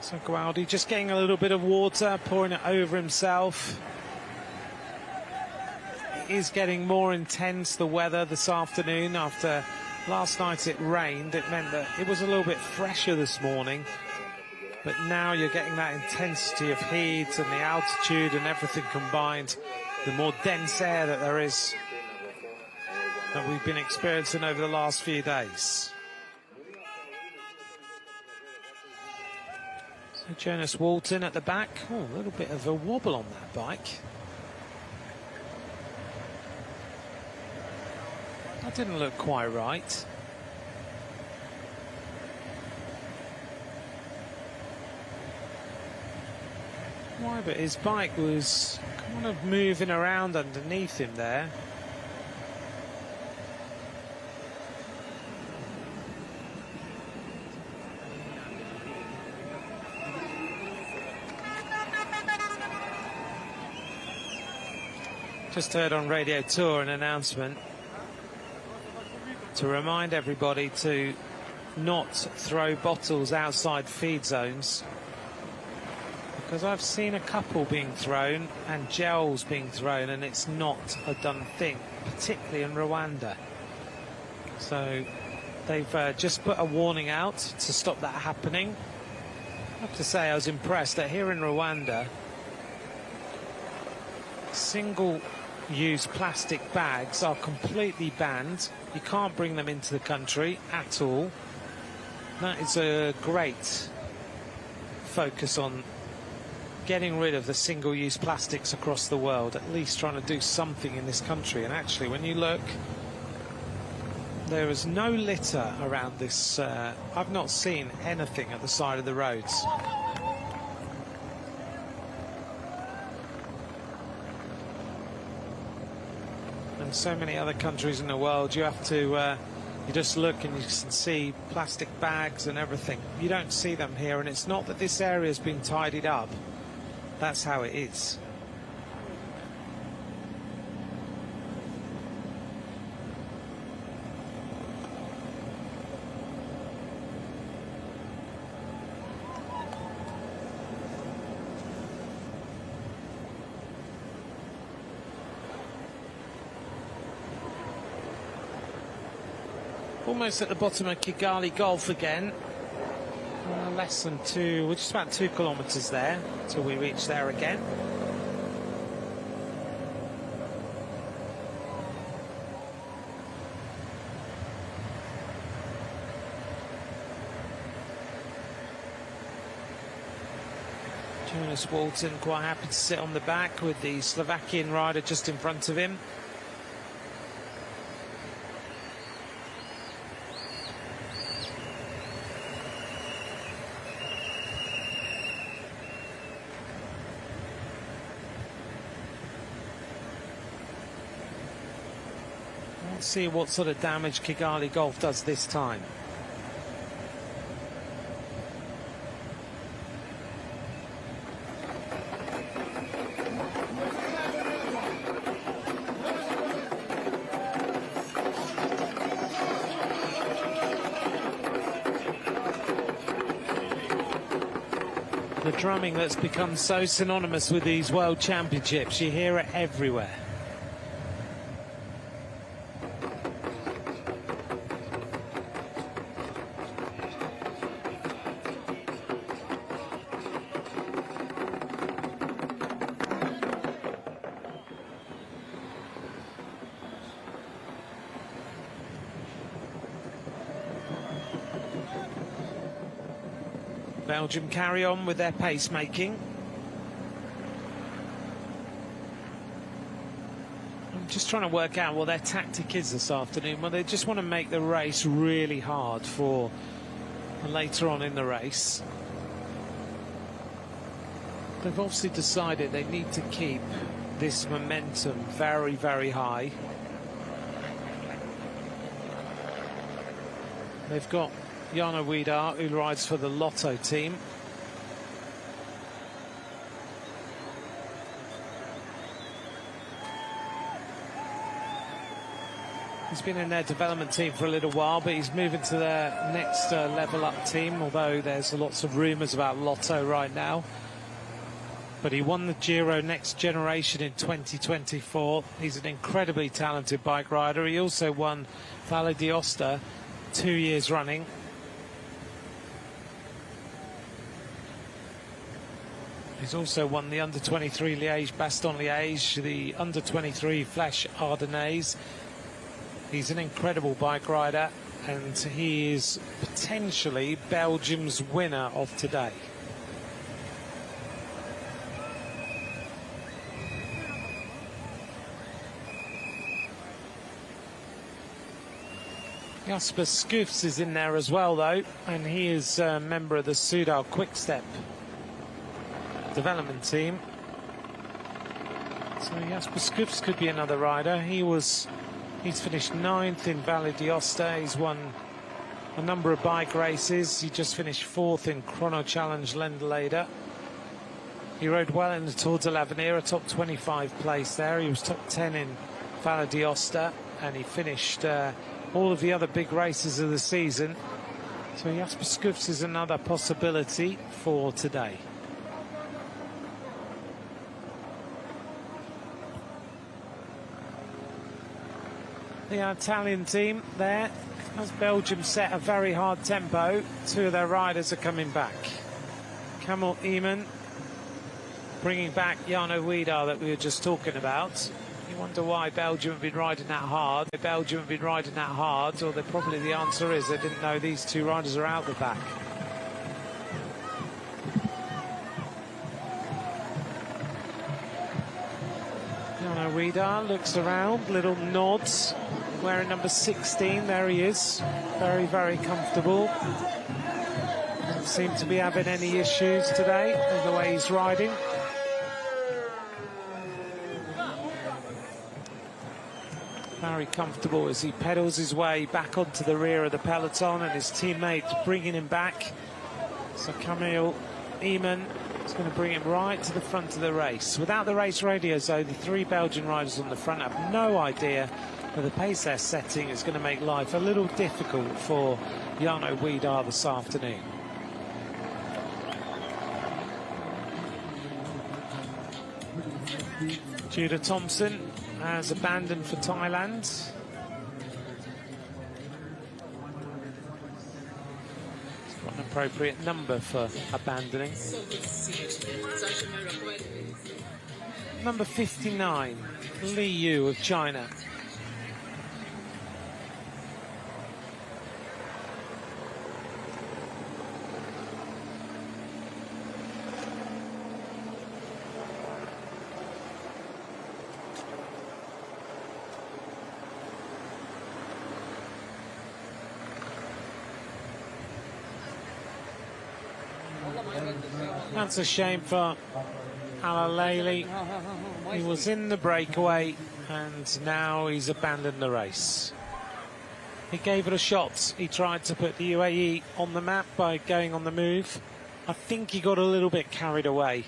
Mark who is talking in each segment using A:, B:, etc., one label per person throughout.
A: So Gualdi just getting a little bit of water, pouring it over himself. It is getting more intense, the weather this afternoon. After last night it rained, it meant that it was a little bit fresher this morning. But now you're getting that intensity of heat and the altitude and everything combined. The more dense air that there is that we've been experiencing over the last few days. So Jonas Walton at the back. Oh, a little bit of a wobble on that bike. That didn't look quite right. Why, but his bike was kind of moving around underneath him there. Just heard on Radio Tour an announcement to remind everybody to not throw bottles outside feed zones, because I've seen a couple being thrown and gels being thrown, and it's not a done thing, particularly in Rwanda. So they've just put a warning out to stop that happening. I have to say I was impressed that here in Rwanda, single-use plastic bags are completely banned. You can't bring them into the country at all. That is a great focus on getting rid of the single-use plastics across the world, at least trying to do something in this country. And actually, when you look, there is no litter around this. I've not seen anything at the side of the roads. And so many other countries in the world, you have to, you just look and you can see plastic bags and everything. You don't see them here, and it's not that this area has been tidied up. That's how it is. Almost at the bottom of Kigali Gulf again. Less than we're just about 2 kilometres there till we reach there again. Jonas Walton quite happy to sit on the back with the Slovakian rider just in front of him. Let's see what sort of damage Kigali Gulf does this time. The drumming that's become so synonymous with these World Championships, you hear it everywhere. Belgium carry on with their pacemaking. I'm just trying to work out what their tactic is this afternoon. Well, they just want to make the race really hard for later on in the race. They've obviously decided they need to keep this momentum very, very high. They've got Jana Widar, who rides for the Lotto team. He's been in their development team for a little while, but he's moving to their next level up team, although there's lots of rumours about Lotto right now. But he won the Giro Next Generation in 2024. He's an incredibly talented bike rider. He also won Valle d'Aosta 2 years running. He's also won the Under-23 Liège-Bastogne-Liège, the Under-23 Flèche Ardennaise. He's an incredible bike rider, and he is potentially Belgium's winner of today. Jasper Schoofs is in there as well, though, and he is a member of the Soudal Quickstep development team. So Jasper Schoofs could be another rider. He's finished 9th in Valle d'Aosta. He's won a number of bike races. He just finished 4th in Chrono Challenge Lendelede. He rode well in the Tour de l'Avenir, a top 25 place there. He was top 10 in Valle d'Aosta, and he finished all of the other big races of the season. So Jasper Schoofs is another possibility for today. The Italian team there, as Belgium set a very hard tempo, 2 of their riders are coming back. Kamil Eman bringing back Jarno Wiedar that we were just talking about. You wonder why Belgium have been riding that hard. Belgium have been riding that hard, or probably the answer is they didn't know these 2 riders are out the back. Jarno Wiedar looks around, little nods, wearing number 16, there he is, very, very comfortable. Doesn't seem to be having any issues today with the way he's riding. Very comfortable as he pedals his way back onto the rear of the peloton, and his teammates bringing him back. So Kamil Eman is going to bring him right to the front of the race. Without the race radios, though, the 3 Belgian riders on the front have no idea that the pace they're setting is going to make life a little difficult for Jarno Wiedar this afternoon. Judah Thompson has abandoned for Thailand. He's got an appropriate number for abandoning. Number 59, Li Yu of China. That's a shame for Al-Ahly. He was in the breakaway and now he's abandoned the race. He gave it a shot. He tried to put the UAE on the map by going on the move. I think he got a little bit carried away.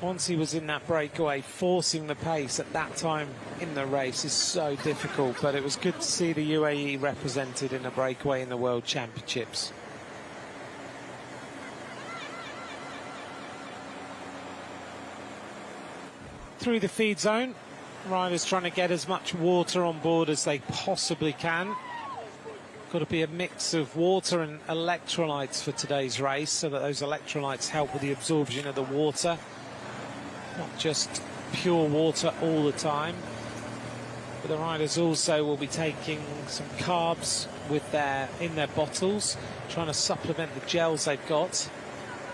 A: Once he was in that breakaway, forcing the pace at that time in the race is so difficult, but it was good to see the UAE represented in a breakaway in the World Championships. Through the feed zone, riders trying to get as much water on board as they possibly can. Got to be a mix of water and electrolytes for today's race, so that those electrolytes help with the absorption of the water, not just pure water all the time. But the riders also will be taking some carbs in their bottles, trying to supplement the gels they've got.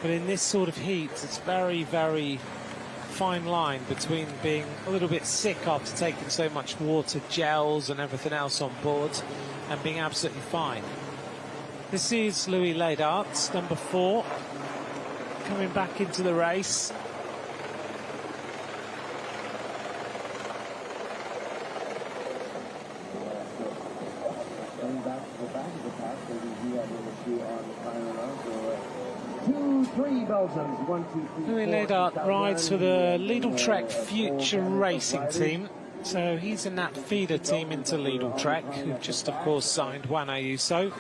A: But in this sort of heat, it's very, very fine line between being a little bit sick after taking so much water, gels and everything else on board, and being absolutely fine. This is Louis Leydart, number 4, coming back into the race. Louis Leydart rides for the Lidl Trek Future Racing team. So he's in that feeder team into Lidl Trek, who've just, of course, signed Juan Ayuso.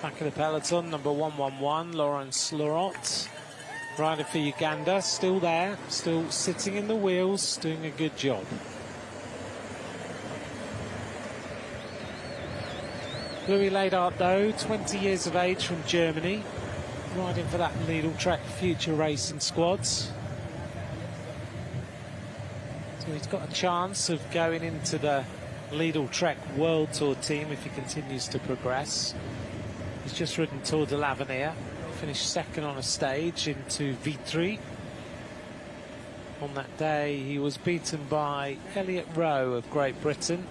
A: Back of the peloton, number 111, Lawrence Lorot. Rider for Uganda, still there, still sitting in the wheels, doing a good job. Louis Leydart, though, 20 years of age from Germany, riding for that Lidl Trek Future Racing squads. So he's got a chance of going into the Lidl Trek World Tour team if he continues to progress. He's just ridden Tour de l'Avenir, finished second on a stage into Vitry. On that day, he was beaten by Elliott Rowe of Great Britain.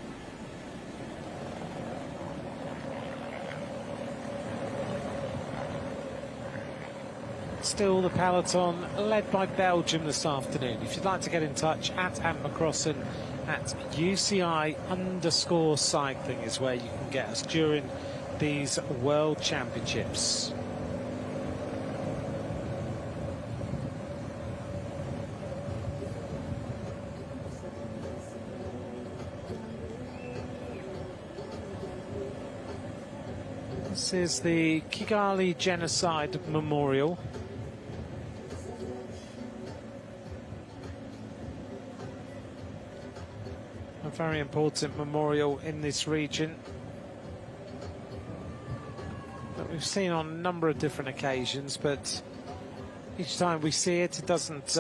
A: Still the peloton led by Belgium this afternoon. If you'd like to get in touch, at Ant McCrossan at UCI_cycling is where you can get us during these World Championships. This is the Kigali Genocide Memorial. A very important memorial in this region that we've seen on a number of different occasions, but each time we see it, it doesn't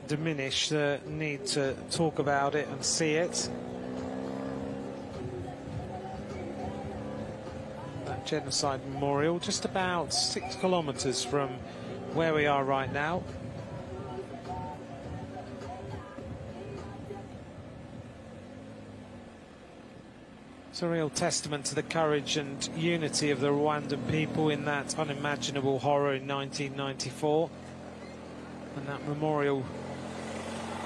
A: diminish the need to talk about it and see it. That genocide memorial, just about 6 kilometers from where we are right now. It's a real testament to the courage and unity of the Rwandan people in that unimaginable horror in 1994. And that memorial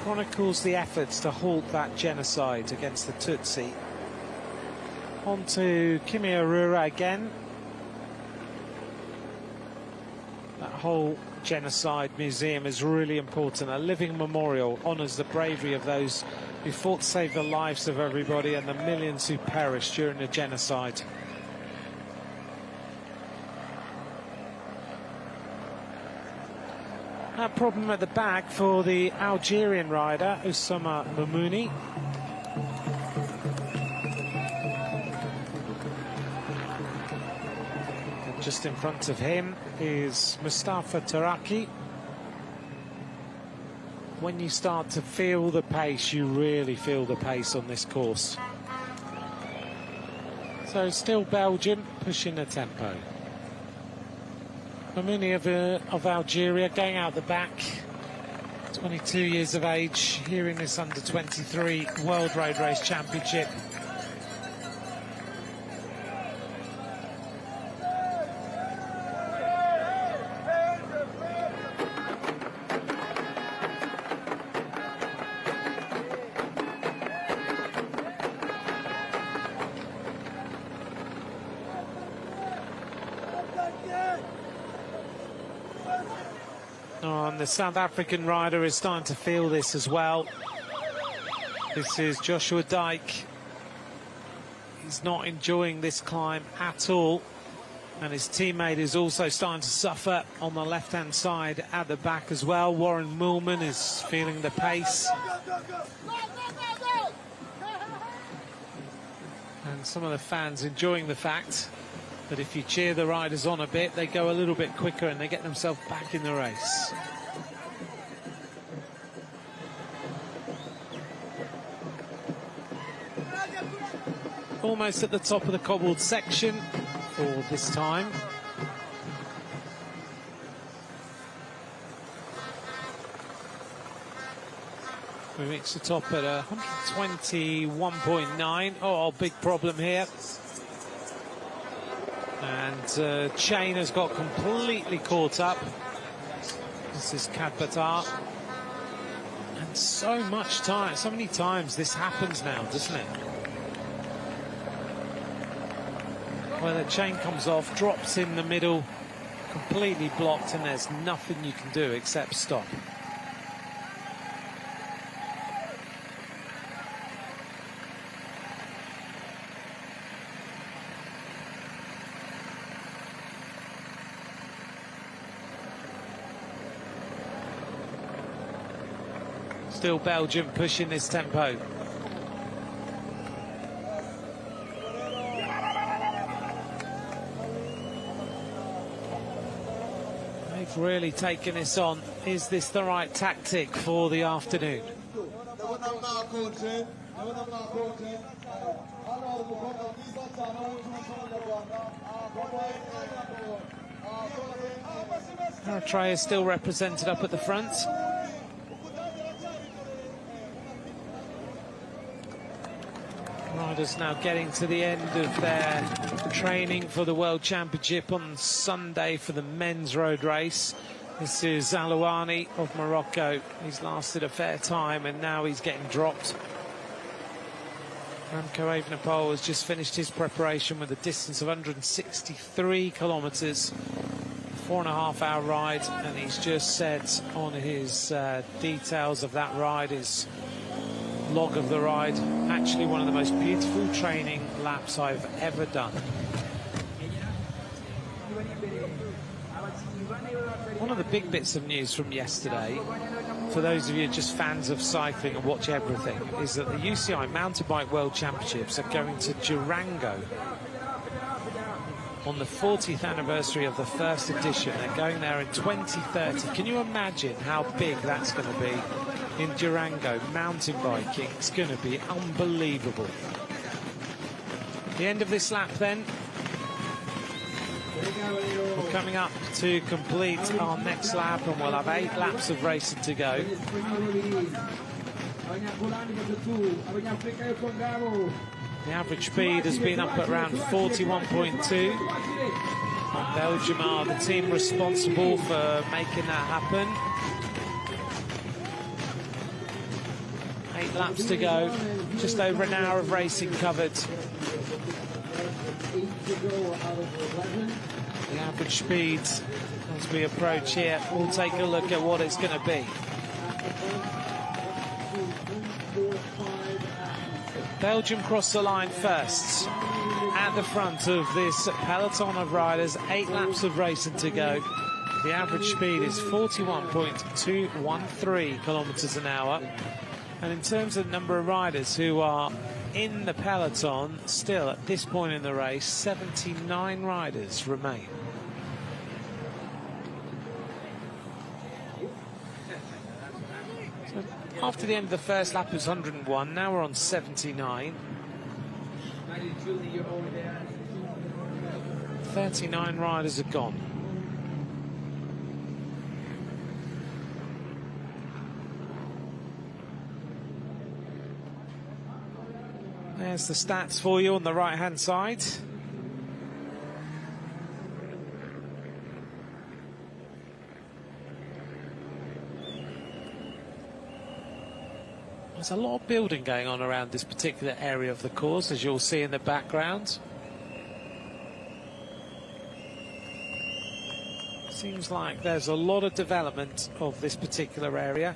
A: chronicles the efforts to halt that genocide against the Tutsi. On to Kimihurura again. That whole genocide museum is really important. A living memorial honours the bravery of those who fought to save the lives of everybody and the millions who perished during the genocide. A problem at the back for the Algerian rider, Oussama Mamouni. And just in front of him is Mustafa Taraki. When you start to feel the pace, you really feel the pace on this course. So still Belgium pushing the tempo. Mamouni of Algeria going out the back, 22 years of age, here in this under-23 World Road Race Championship. Oh, and the South African rider is starting to feel this as well. This is Joshua Dyke. He's not enjoying this climb at all. And his teammate is also starting to suffer on the left-hand side at the back as well. Warren Moolman is feeling the pace. And some of the fans enjoying the fact that if you cheer the riders on a bit, they go a little bit quicker and they get themselves back in the race. Almost at the top of the cobbled section for this time. We reach the top at 121.9. Oh, big problem here. And Chain has got completely caught up. This is Kadbatar. And so much time, so many times this happens now, doesn't it? Where the chain comes off, drops in the middle, completely blocked, and there's nothing you can do except stop. Still Belgium pushing this tempo. They've really taken this on. Is this the right tactic for the afternoon? Eritrea is still represented up at the front. Riders now getting to the end of their training for the World Championship on Sunday for the men's road race. This is Alouani of Morocco. He's lasted a fair time and now he's getting dropped. Remco Evenepoel has just finished his preparation with a distance of 163 kilometres, 4.5-hour ride, and he's just said on his details of that ride, his log of the ride, actually one of the most beautiful training laps I've ever done. One of the big bits of news from yesterday, for those of you just fans of cycling and watch everything, is that the UCI Mountain Bike World Championships are going to Durango on the 40th anniversary of the first edition. They're going there in 2030. Can you imagine how big that's going to be in Durango? Mountain biking, it's going to be unbelievable. The end of this lap then. We're coming up to complete our next lap and we'll have 8 laps of racing to go. The average speed has been up at around 41.2. And Belgium are the team responsible for making that happen. 8 laps to go, just over an hour of racing covered. The average speed as we approach here, we'll take a look at what it's going to be. Belgium cross the line first at the front of this peloton of riders. 8 laps of racing to go. The average speed is 41.213 kilometres an hour. And in terms of the number of riders who are in the peloton, still at this point in the race, 79 riders remain. So after the end of the first lap, it was 101. Now we're on 79. 39 riders are gone. There's the stats for you on the right-hand side. There's a lot of building going on around this particular area of the course, as you'll see in the background. Seems like there's a lot of development of this particular area.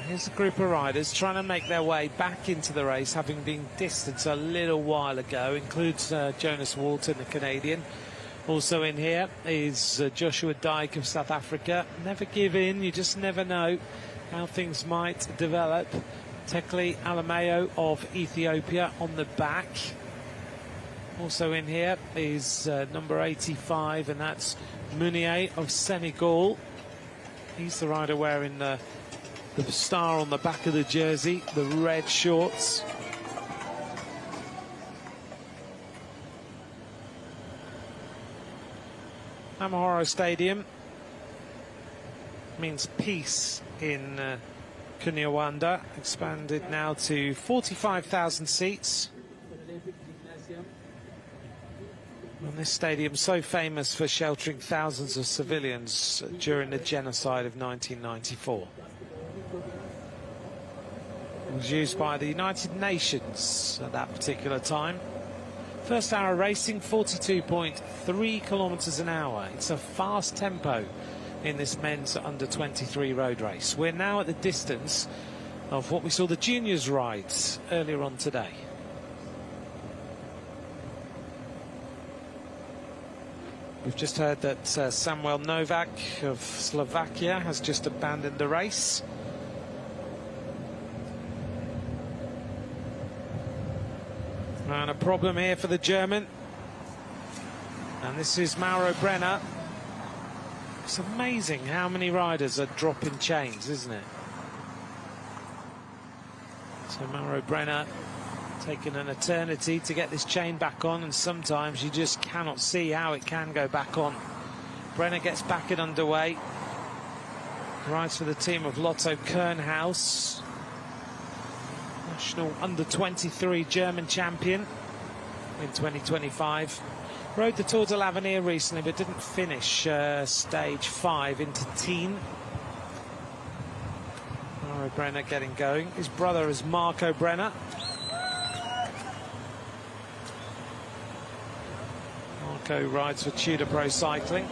A: Here's a group of riders trying to make their way back into the race, having been distanced a little while ago. Includes Jonas Walton, the Canadian. Also in here is Joshua Dyke of South Africa. Never give in, you just never know how things might develop. Tekle Alameo of Ethiopia on the back. Also in here is number 85, and that's Mounier of Senegal. He's the rider wearing the star on the back of the jersey, the red shorts. Amahoro Stadium means peace in Kinyarwanda, expanded now to 45,000 seats. And this stadium so famous for sheltering thousands of civilians during the genocide of 1994. It was used by the United Nations at that particular time. First hour racing, 42.3 kilometres an hour. It's a fast tempo in this men's under-23 road race. We're now at the distance of what we saw the juniors rides earlier on today. We've just heard that Samuel Novak of Slovakia has just abandoned the race. And a problem here for the German. And this is Mauro Brenner. It's amazing how many riders are dropping chains, isn't it? So Mauro Brenner taking an eternity to get this chain back on, and sometimes you just cannot see how it can go back on. Brenner gets back it underway. Rides for the team of Lotto Kernhaus. National under-23 German champion in 2025. Rode the Tour de l'Avenir recently, but didn't finish stage 5 into Teen. Mauro Brenner getting going. His brother is Marco Brenner. Marco rides for Tudor Pro Cycling.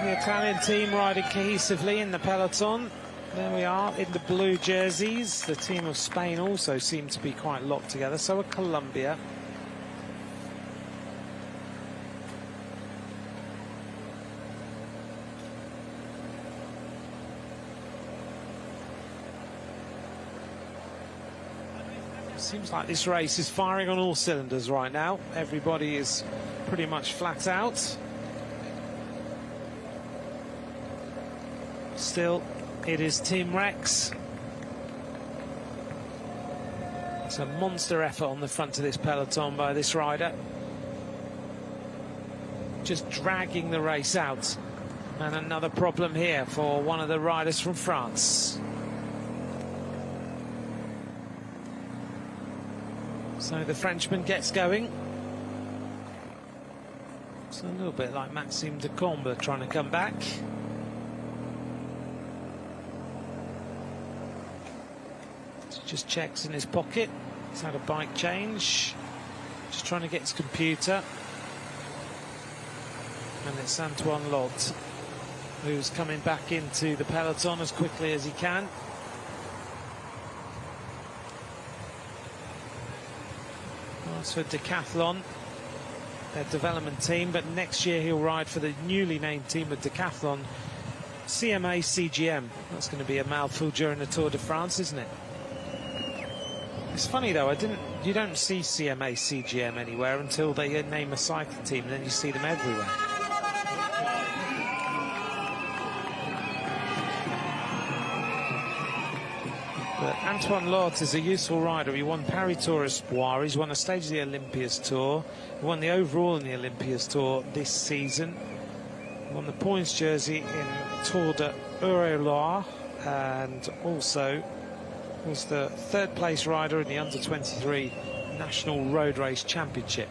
A: The Italian team riding cohesively in the peloton. There we are in the blue jerseys. The team of Spain also seem to be quite locked together. So are Colombia. Seems like this race is firing on all cylinders right now. Everybody is pretty much flat out. Still, it is Team Rex. It's a monster effort on the front of this peloton by this rider. Just dragging the race out. And another problem here for one of the riders from France. So the Frenchman gets going. It's a little bit like Maxime de Combe trying to come back. Just checks in his pocket. He's had a bike change. Just trying to get his computer. And it's Antoine Lot who's coming back into the peloton as quickly as he can. For Decathlon, their development team, but next year he'll ride for the newly named team of Decathlon, CMA CGM. That's going to be a mouthful during the Tour de France, isn't it? It's funny though, you don't see CMA CGM anywhere until they name a cycling team, and then you see them everywhere. But Antoine Lot is a useful rider. He won Paris Tour Espoir. He's won a stage of the Olympias Tour. He won the overall in the Olympias Tour this season. He won the points jersey in Tour de Eure-et-Loire, and also was the third place rider in the under-23 National Road Race Championship.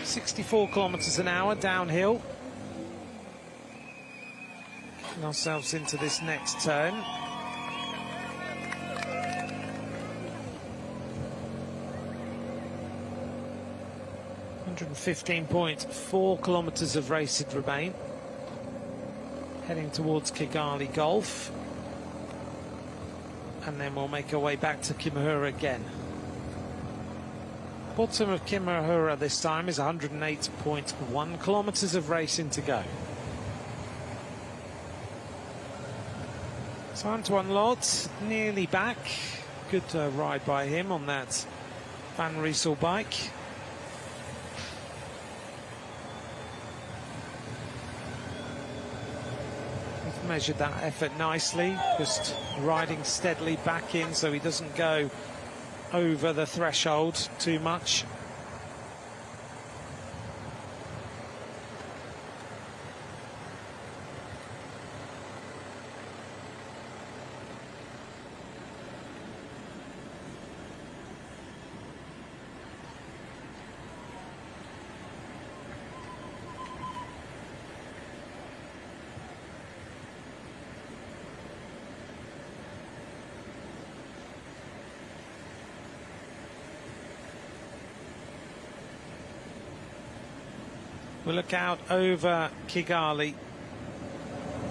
A: 64 kilometers an hour downhill. Ourselves into this next turn. 115.4 kilometers of race it remain. Heading towards Kigali Gulf. And then we'll make our way back to Kimihura again. Bottom of Kimihura this time is 108.1 kilometers of racing to go. So Antoine Lot nearly back. Good ride by him on that Van Riesel bike. He's measured that effort nicely, just riding steadily back in so he doesn't go over the threshold too much. We'll look out over Kigali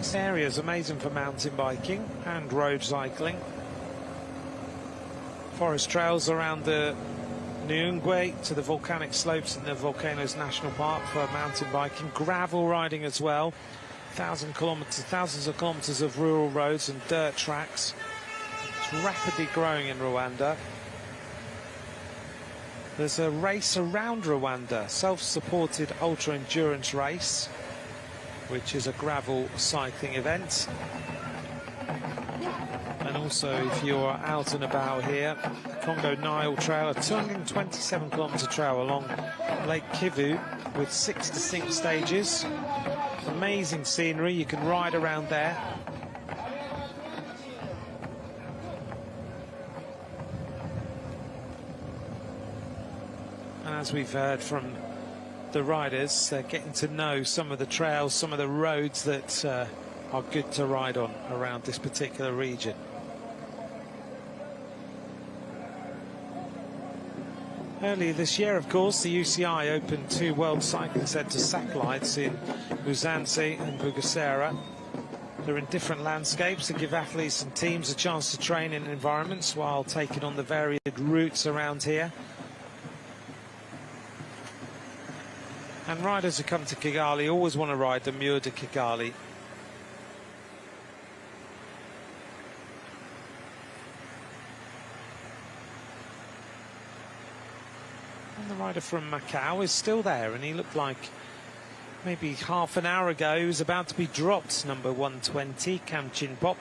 A: This area is amazing for mountain biking and road cycling. Forest trails around the Nyungwe to the volcanic slopes in the Volcanoes National Park for mountain biking. Gravel riding as well. Thousands of kilometres of rural roads and dirt tracks. It's rapidly growing in Rwanda. There's a race around Rwanda, self-supported ultra-endurance race, which is a gravel cycling event. And also, if you're out and about here, the Congo Nile Trail, a 227-kilometre trail along Lake Kivu with 6 distinct stages. Amazing scenery, you can ride around there. And as we've heard from the riders, they're getting to know some of the trails, some of the roads that are good to ride on around this particular region. Earlier this year, of course, the UCI opened 2 World Cycling Centre satellites in Musanze and Bugesera. They're in different landscapes to give athletes and teams a chance to train in environments while taking on the varied routes around here. And riders who come to Kigali always want to ride the Mur de Kigali. And the rider from Macau is still there, and he looked like maybe half an hour ago he was about to be dropped, number 120, Kam Chin-pok.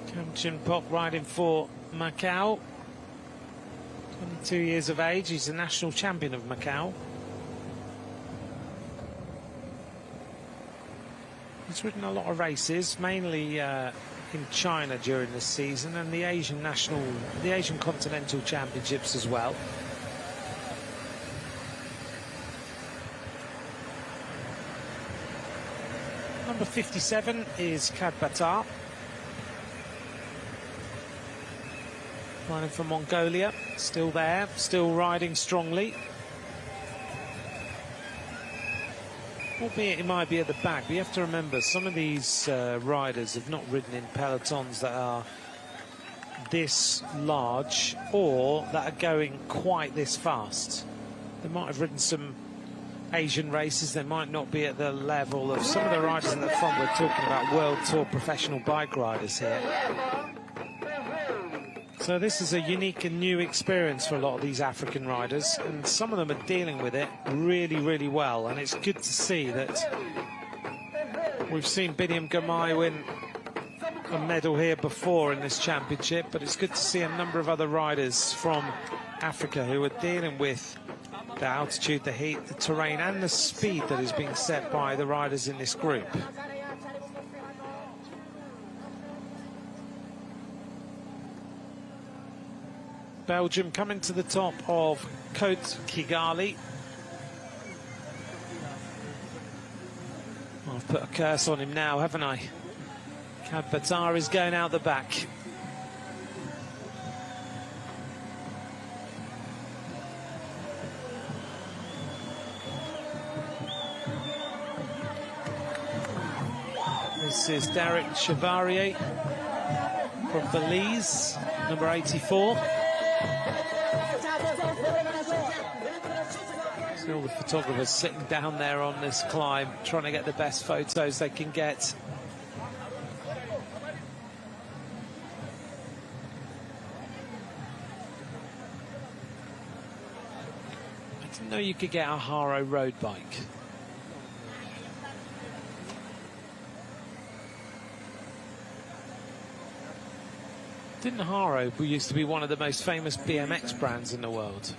A: Kam Chin-pok riding for Macau, 22 years of age. He's the national champion of Macau. He's ridden a lot of races, mainly in China during this season, and the Asian Continental Championships as well. Number 57 is Kadbatar, riding from Mongolia, still there, still riding strongly. Albeit he might be at the back, but you have to remember some of these riders have not ridden in pelotons that are this large or that are going quite this fast. They might have ridden some Asian races, they might not be at the level of some of the riders in the front. We're talking about World Tour professional bike riders here. So this is a unique and new experience for a lot of these African riders, and some of them are dealing with it really, really well. And it's good to see that we've seen Biniam Girmay win a medal here before in this championship, but it's good to see a number of other riders from Africa who are dealing with the altitude, the heat, the terrain, and the speed that is being set by the riders in this group. Belgium coming to the top of Côte Kigali. I've put a curse on him now, haven't I? Kadbatar is going out the back. This is Derek Chevalier from Belize, number 84. See all the photographers sitting down there on this climb, trying to get the best photos they can get. I didn't know you could get a Haro road bike. Didn't Haro, who used to be one of the most famous BMX brands in the world?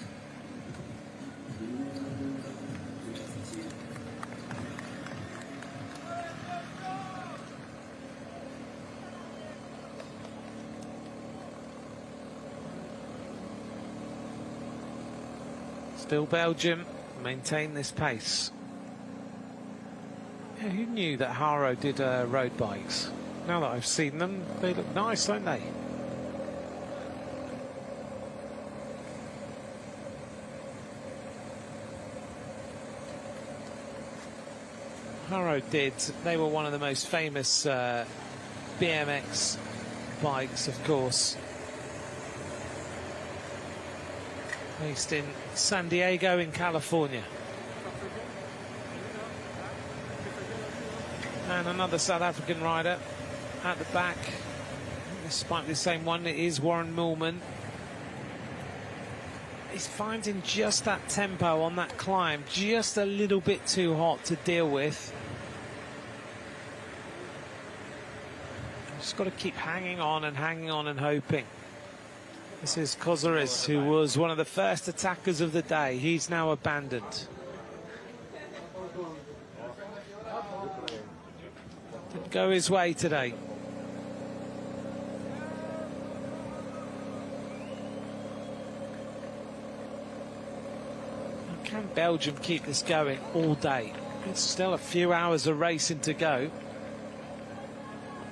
A: Still Belgium maintain this pace. Yeah, who knew that Haro did road bikes? Now that I've seen them, they look nice, don't they? Haro did. They were one of the most famous BMX bikes, of course. Based in San Diego in California. And another South African rider at the back. This might be the same one. It is Warren Millman. He's finding just that tempo on that climb just a little bit too hot to deal with. Just got to keep hanging on and hoping. This is Kozares, who was one of the first attackers of the day. He's now abandoned. Didn't go his way today. Can Belgium keep this going all day? It's still a few hours of racing to go.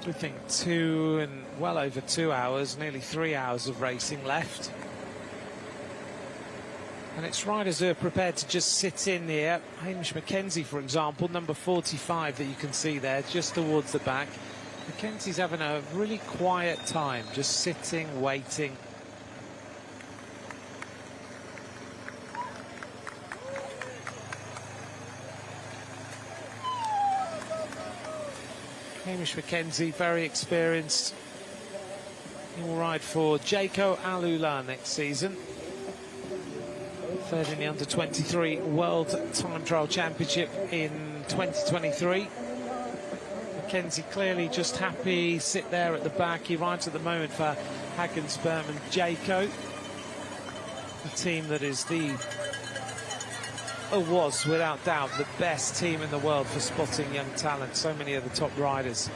A: We think well over 2 hours, nearly 3 hours of racing left. And it's riders who are prepared to just sit in here. Hamish Mackenzie, for example, number 45 that you can see there, just towards the back. Mackenzie's having a really quiet time, just sitting, waiting. Hamish Mackenzie, very experienced. He will ride for Jaco Alula next season. Third in the Under-23 World Time Trial Championship in 2023. Mackenzie clearly just happy, sit there at the back. He rides at the moment for Hagensperm and Jaco. A team that is was without doubt the best team in the world for spotting young talent. So many of the top riders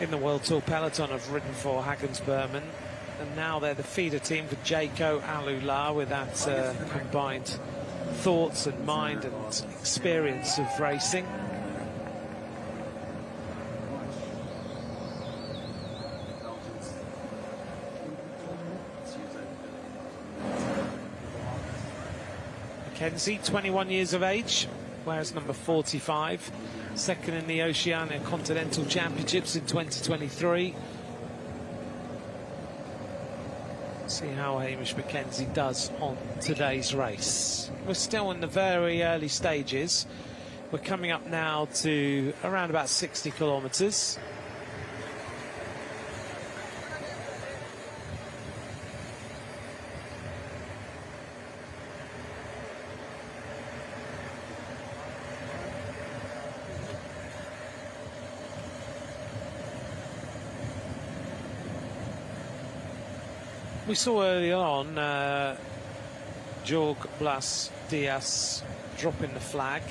A: in the World Tour peloton have ridden for Hagensperm, and now they're the feeder team for Jaco Alula with that combined thoughts and mind and experience of racing. Mackenzie, 21 years of age, wears number 45, second in the Oceania Continental Championships in 2023. See how Hamish Mackenzie does on today's race. We're still in the very early stages. We're coming up now to around about 60 kilometres. We saw early on Jorge Blas Diaz dropping the flag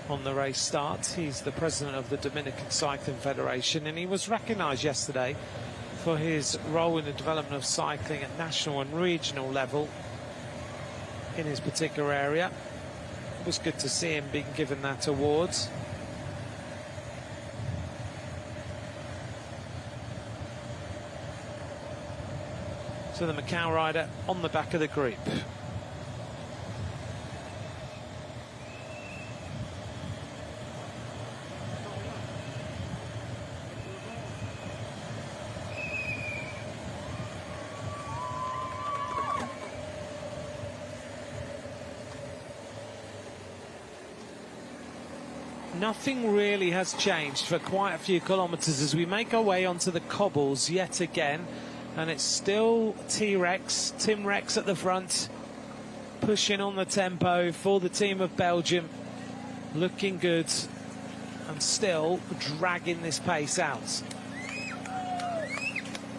A: on the race start. He's the president of the Dominican Cycling Federation, and he was recognised yesterday for his role in the development of cycling at national and regional level in his particular area. It was good to see him being given that award. So the Macau rider on the back of the group. Nothing really has changed for quite a few kilometres as we make our way onto the cobbles yet again. And it's still T-Rex, Tim Rex at the front, pushing on the tempo for the team of Belgium. Looking good and still dragging this pace out.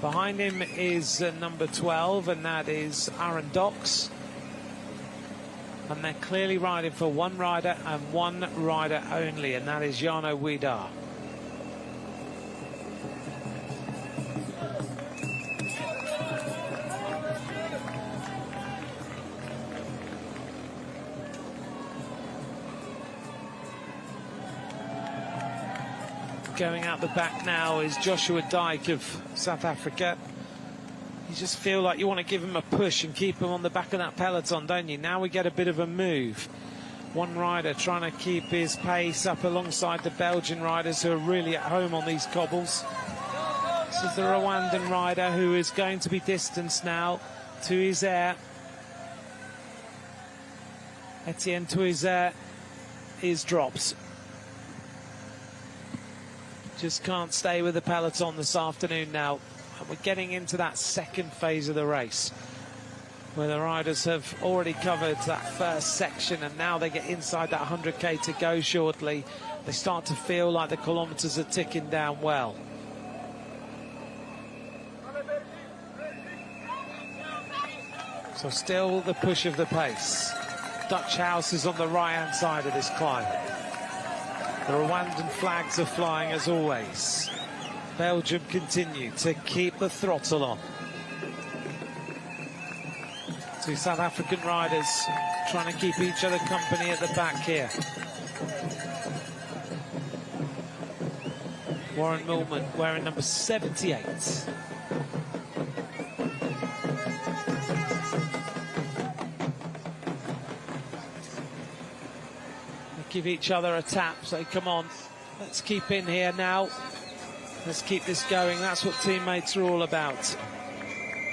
A: Behind him is number 12, and that is Aaron Dox. And they're clearly riding for one rider and one rider only, and that is Jarno Widar. Going out the back now is Joshua Dyke of South Africa. You just feel like you want to give him a push and keep him on the back of that peloton, don't you? Now we get a bit of a move. One rider trying to keep his pace up alongside the Belgian riders who are really at home on these cobbles. This is the Rwandan rider who is going to be distanced now. Tuizere. Etienne Tuizere is dropped. Just can't stay with the peloton this afternoon now. And we're getting into that second phase of the race, where the riders have already covered that first section, and now they get inside that 100k to go shortly. They start to feel like the kilometres are ticking down well. So still the push of the pace. Dutch House is on the right-hand side of this climb. The Rwandan flags are flying as always. Belgium continue to keep the throttle on. Two South African riders trying to keep each other company at the back here. Warren Millman wearing number 78. Give each other a tap, say, come on, let's keep in here now. Let's keep this going. That's what teammates are all about.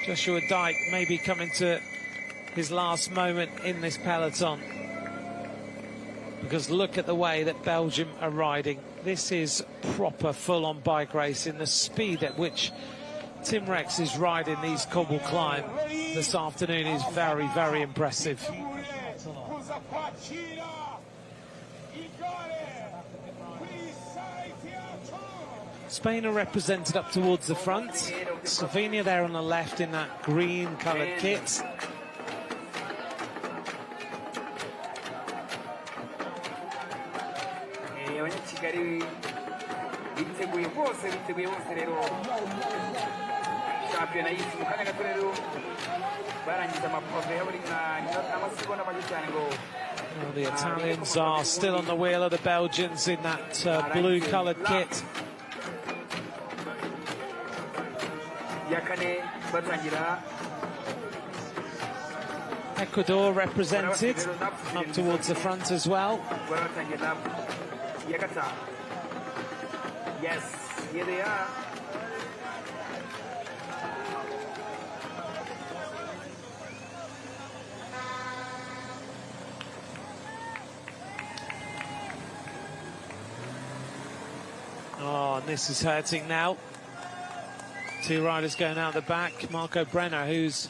A: Joshua Dyke maybe coming to his last moment in this peloton. Because look at the way that Belgium are riding. This is proper full-on bike racing. The speed at which Tim Rex is riding these cobble climb this afternoon is very, very impressive. Spain are represented up towards the front. Slovenia there on the left in that green coloured kit. Well, the Italians are still on the wheel of the Belgians in that blue coloured kit. Ecuador represented up towards the front as well.
B: Yes, here they are.
A: Oh, and this is hurting now. Two riders going out the back. Marco Brenner, who's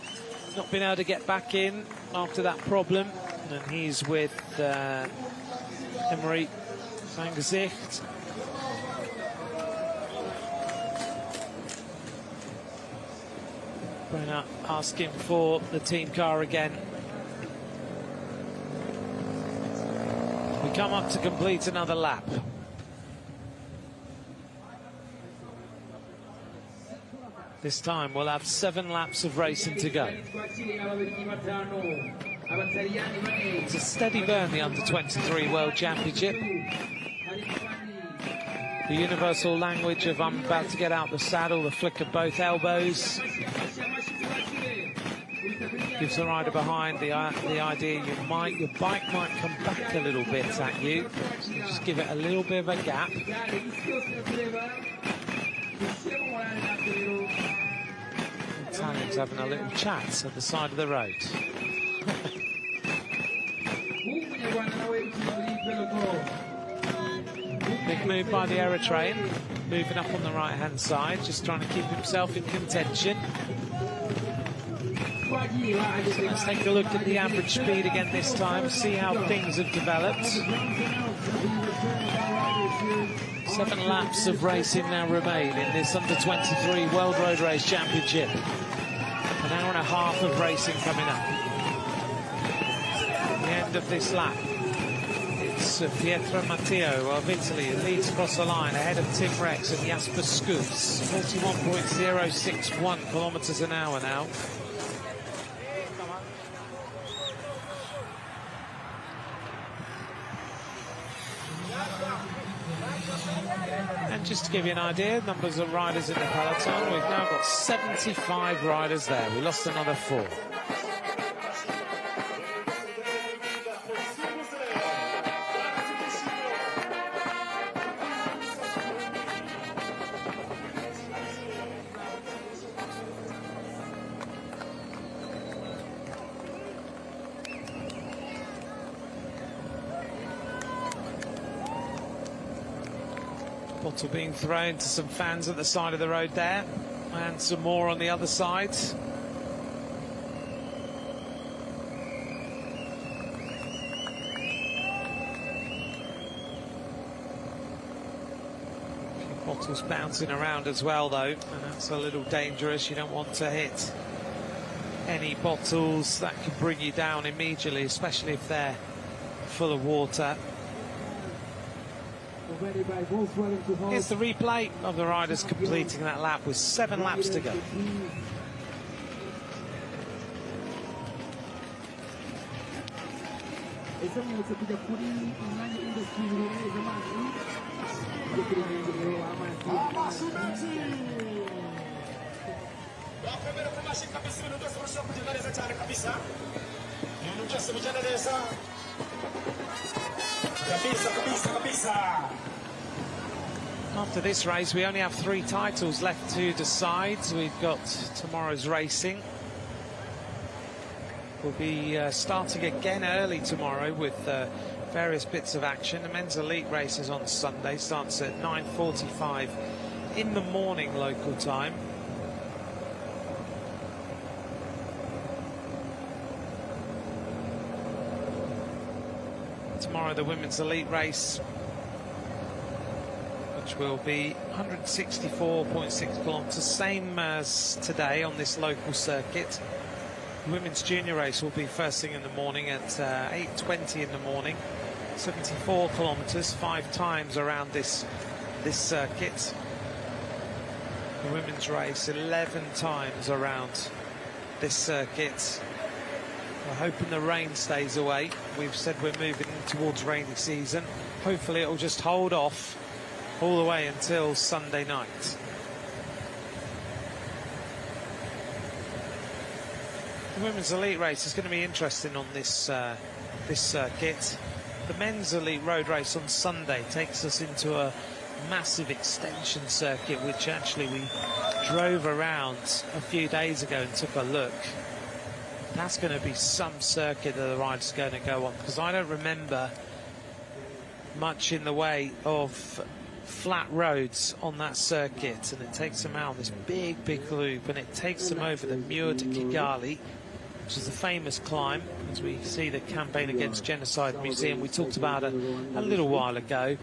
A: not been able to get back in after that problem, and he's with Emery van Gezicht. Brenner asking for the team car again. We come up to complete another lap. This time we'll have 7 laps of racing to go. It's a steady burn, the Under-23 World Championship. The universal language of I'm about to get out the saddle, the flick of both elbows. Gives the rider behind the idea your bike might come back a little bit at you. So just give it a little bit of a gap. Italians having a little chat at the side of the road. Big move by the Eritrean, moving up on the right-hand side, just trying to keep himself in contention. So let's take a look at the average speed again this time, see how things have developed. 7 laps of racing now remain in this Under-23 World Road Race Championship. An hour and a half of racing coming up. At the end of this lap, it's Pietro Matteo of Italy who leads across the line ahead of Tim Rex and Jasper Schutz. 41.061 kilometres an hour now. And just to give you an idea, numbers of riders in the peloton, we've now got 75 riders there. We lost another 4. Bottle being thrown to some fans at the side of the road there, and some more on the other side. Bottles bouncing around as well though, and that's a little dangerous. You don't want to hit any bottles that could bring you down immediately, especially if they're full of water. Here's the replay of the riders completing that lap with 7 laps to go. After this race, we only have 3 titles left to decide. We've got tomorrow's racing. We'll be starting again early tomorrow with various bits of action. The men's elite races on Sunday starts at 9:45 in the morning local time. Tomorrow the women's elite race, which will be 164.6 kilometres, same as today on this local circuit. The women's junior race will be first thing in the morning at 8:20 in the morning, 74 kilometres, 5 times around this circuit. The women's race 11 times around this circuit. We're hoping the rain stays away. We've said we're moving towards rainy season. Hopefully it'll just hold off all the way until Sunday night. The women's elite race is going to be interesting on this this circuit. The men's elite road race on Sunday takes us into a massive extension circuit, which actually we drove around a few days ago and took a look. That's going to be some circuit that the rider's going to go on, because I don't remember much in the way of flat roads on that circuit, and it takes them out on this big loop, and it takes them over the Muir de Kigali, which is a famous climb, as we see the Campaign Against Genocide Museum we talked about a little while ago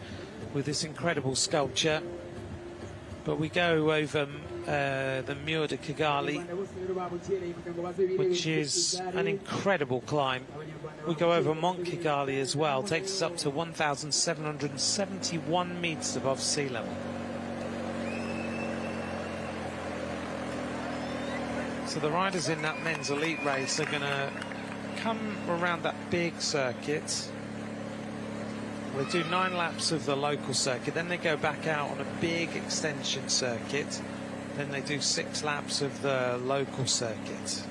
A: with this incredible sculpture. But we go over the Muir de Kigali, which is an incredible climb. We go over Mont Kigali as well, takes us up to 1,771 metres above sea level. So the riders in that men's elite race are going to come around that big circuit. They do 9 laps of the local circuit, then they go back out on a big extension circuit, then they do 6 laps of the local circuit.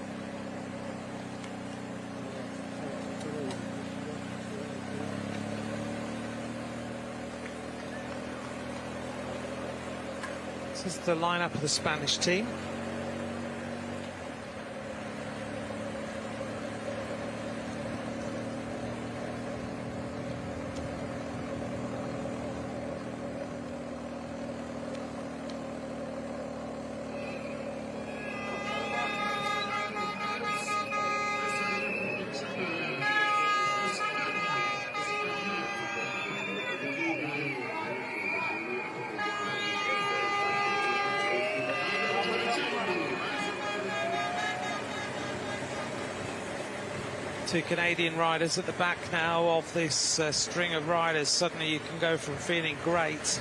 A: This is the lineup of the Spanish team. Two Canadian riders at the back now of this string of riders. Suddenly you can go from feeling great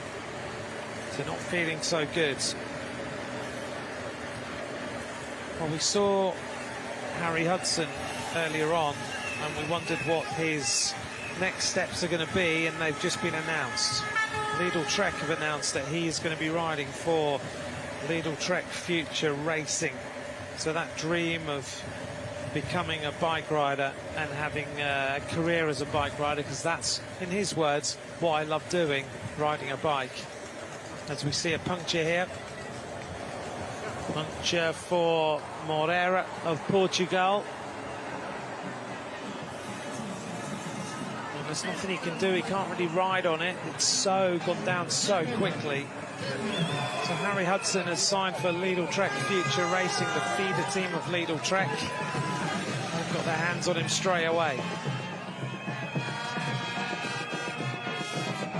A: to not feeling so good. Well, we saw Harry Hudson earlier on, and we wondered what his next steps are going to be, and they've just been announced. Lidl Trek have announced that he is going to be riding for Lidl Trek Future Racing. So that dream of becoming a bike rider and having a career as a bike rider, because that's, in his words, what I love doing, riding a bike. As we see a puncture here. Puncture for Moreira of Portugal. And there's nothing he can do, he can't really ride on it. It's so gone down so quickly. So Harry Hudson has signed for Lidl Trek Future Racing, the feeder team of Lidl Trek. They've got their hands on him straight away.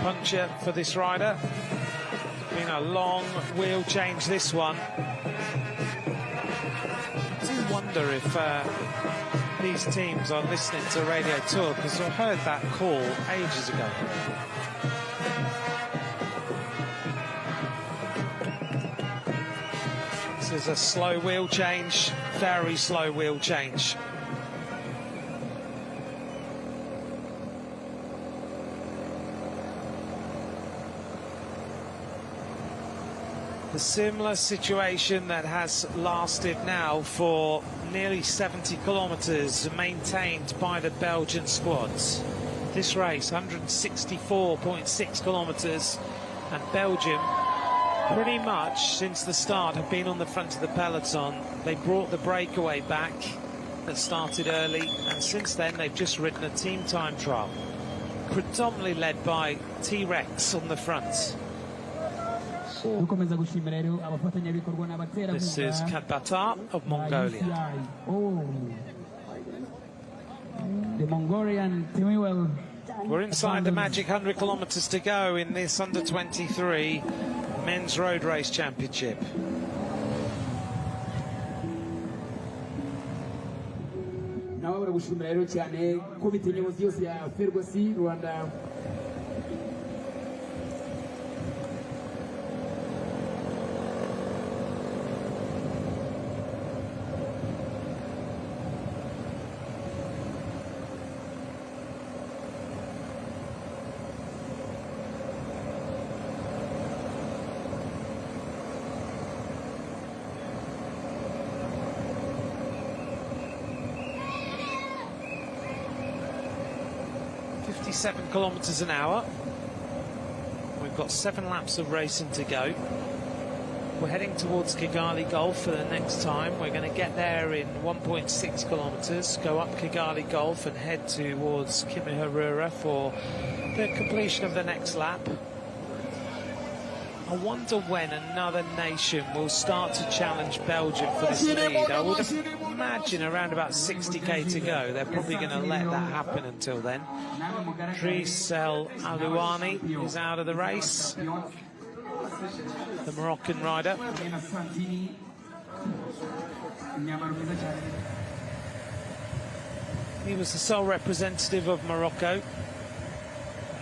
A: Puncture for this rider. It's been a long wheel change, this one. I do wonder if these teams are listening to Radio Tour, because I heard that call ages ago. This is a slow wheel change, very slow wheel change. A similar situation that has lasted now for nearly 70 kilometres, maintained by the Belgian squads. This race, 164.6 kilometres, and Belgium, pretty much since the start, have been on the front of the peloton. They brought the breakaway back that started early, and since then they've just ridden a team time trial, predominantly led by T-Rex on the front. This is Kadbatar of Mongolia.
B: The Mongolian Timuel.
A: We're inside the magic 100 kilometres to go in this under-23 men's road race championship.
B: Nawe baragushimira rero cyane ko bitenyemuzi yose ya Fergusi Rwanda.
A: .7 kilometres an hour. We've got 7 laps of racing to go. We're heading towards Kigali Gulf for the next time. We're going to get there in 1.6 kilometres, go up Kigali Gulf and head towards Kimihurura for the completion of the next lap. I wonder when another nation will start to challenge Belgium for this lead. I would imagine around about 60k to go. They're probably going to let that happen until then. Driss El Alouani is out of the race, the Moroccan rider. He was the sole representative of Morocco.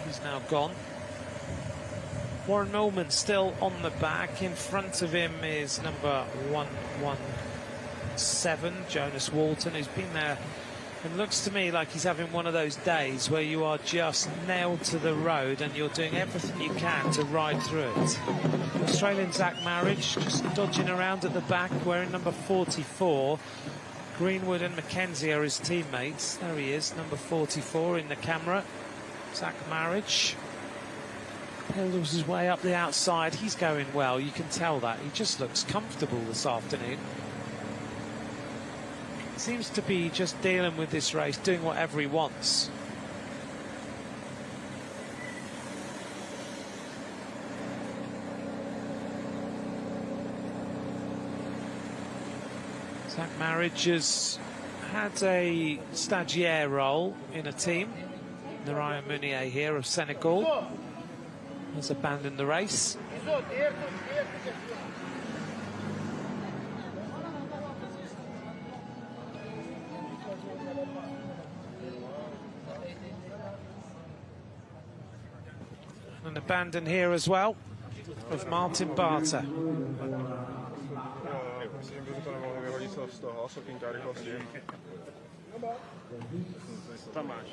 A: He's now gone. Warren Millman still on the back. In front of him is number 117, Jonas Walton, who's been there. It looks to me like he's having one of those days where you are just nailed to the road and you're doing everything you can to ride through it. Australian Zach Marriage just dodging around at the back, wearing number 44. Greenwood and Mackenzie are his teammates. There he is, number 44 in the camera. Zach Marriage. Pilders his way up the outside. He's going well, you can tell that. He just looks comfortable this afternoon. Seems to be just dealing with this race, doing whatever he wants. Zach Marriage has had a stagiaire role in a team. Narayan Munier here of Senegal has abandoned the race. An abandon here as well of Martin Barter.
C: Tam máš.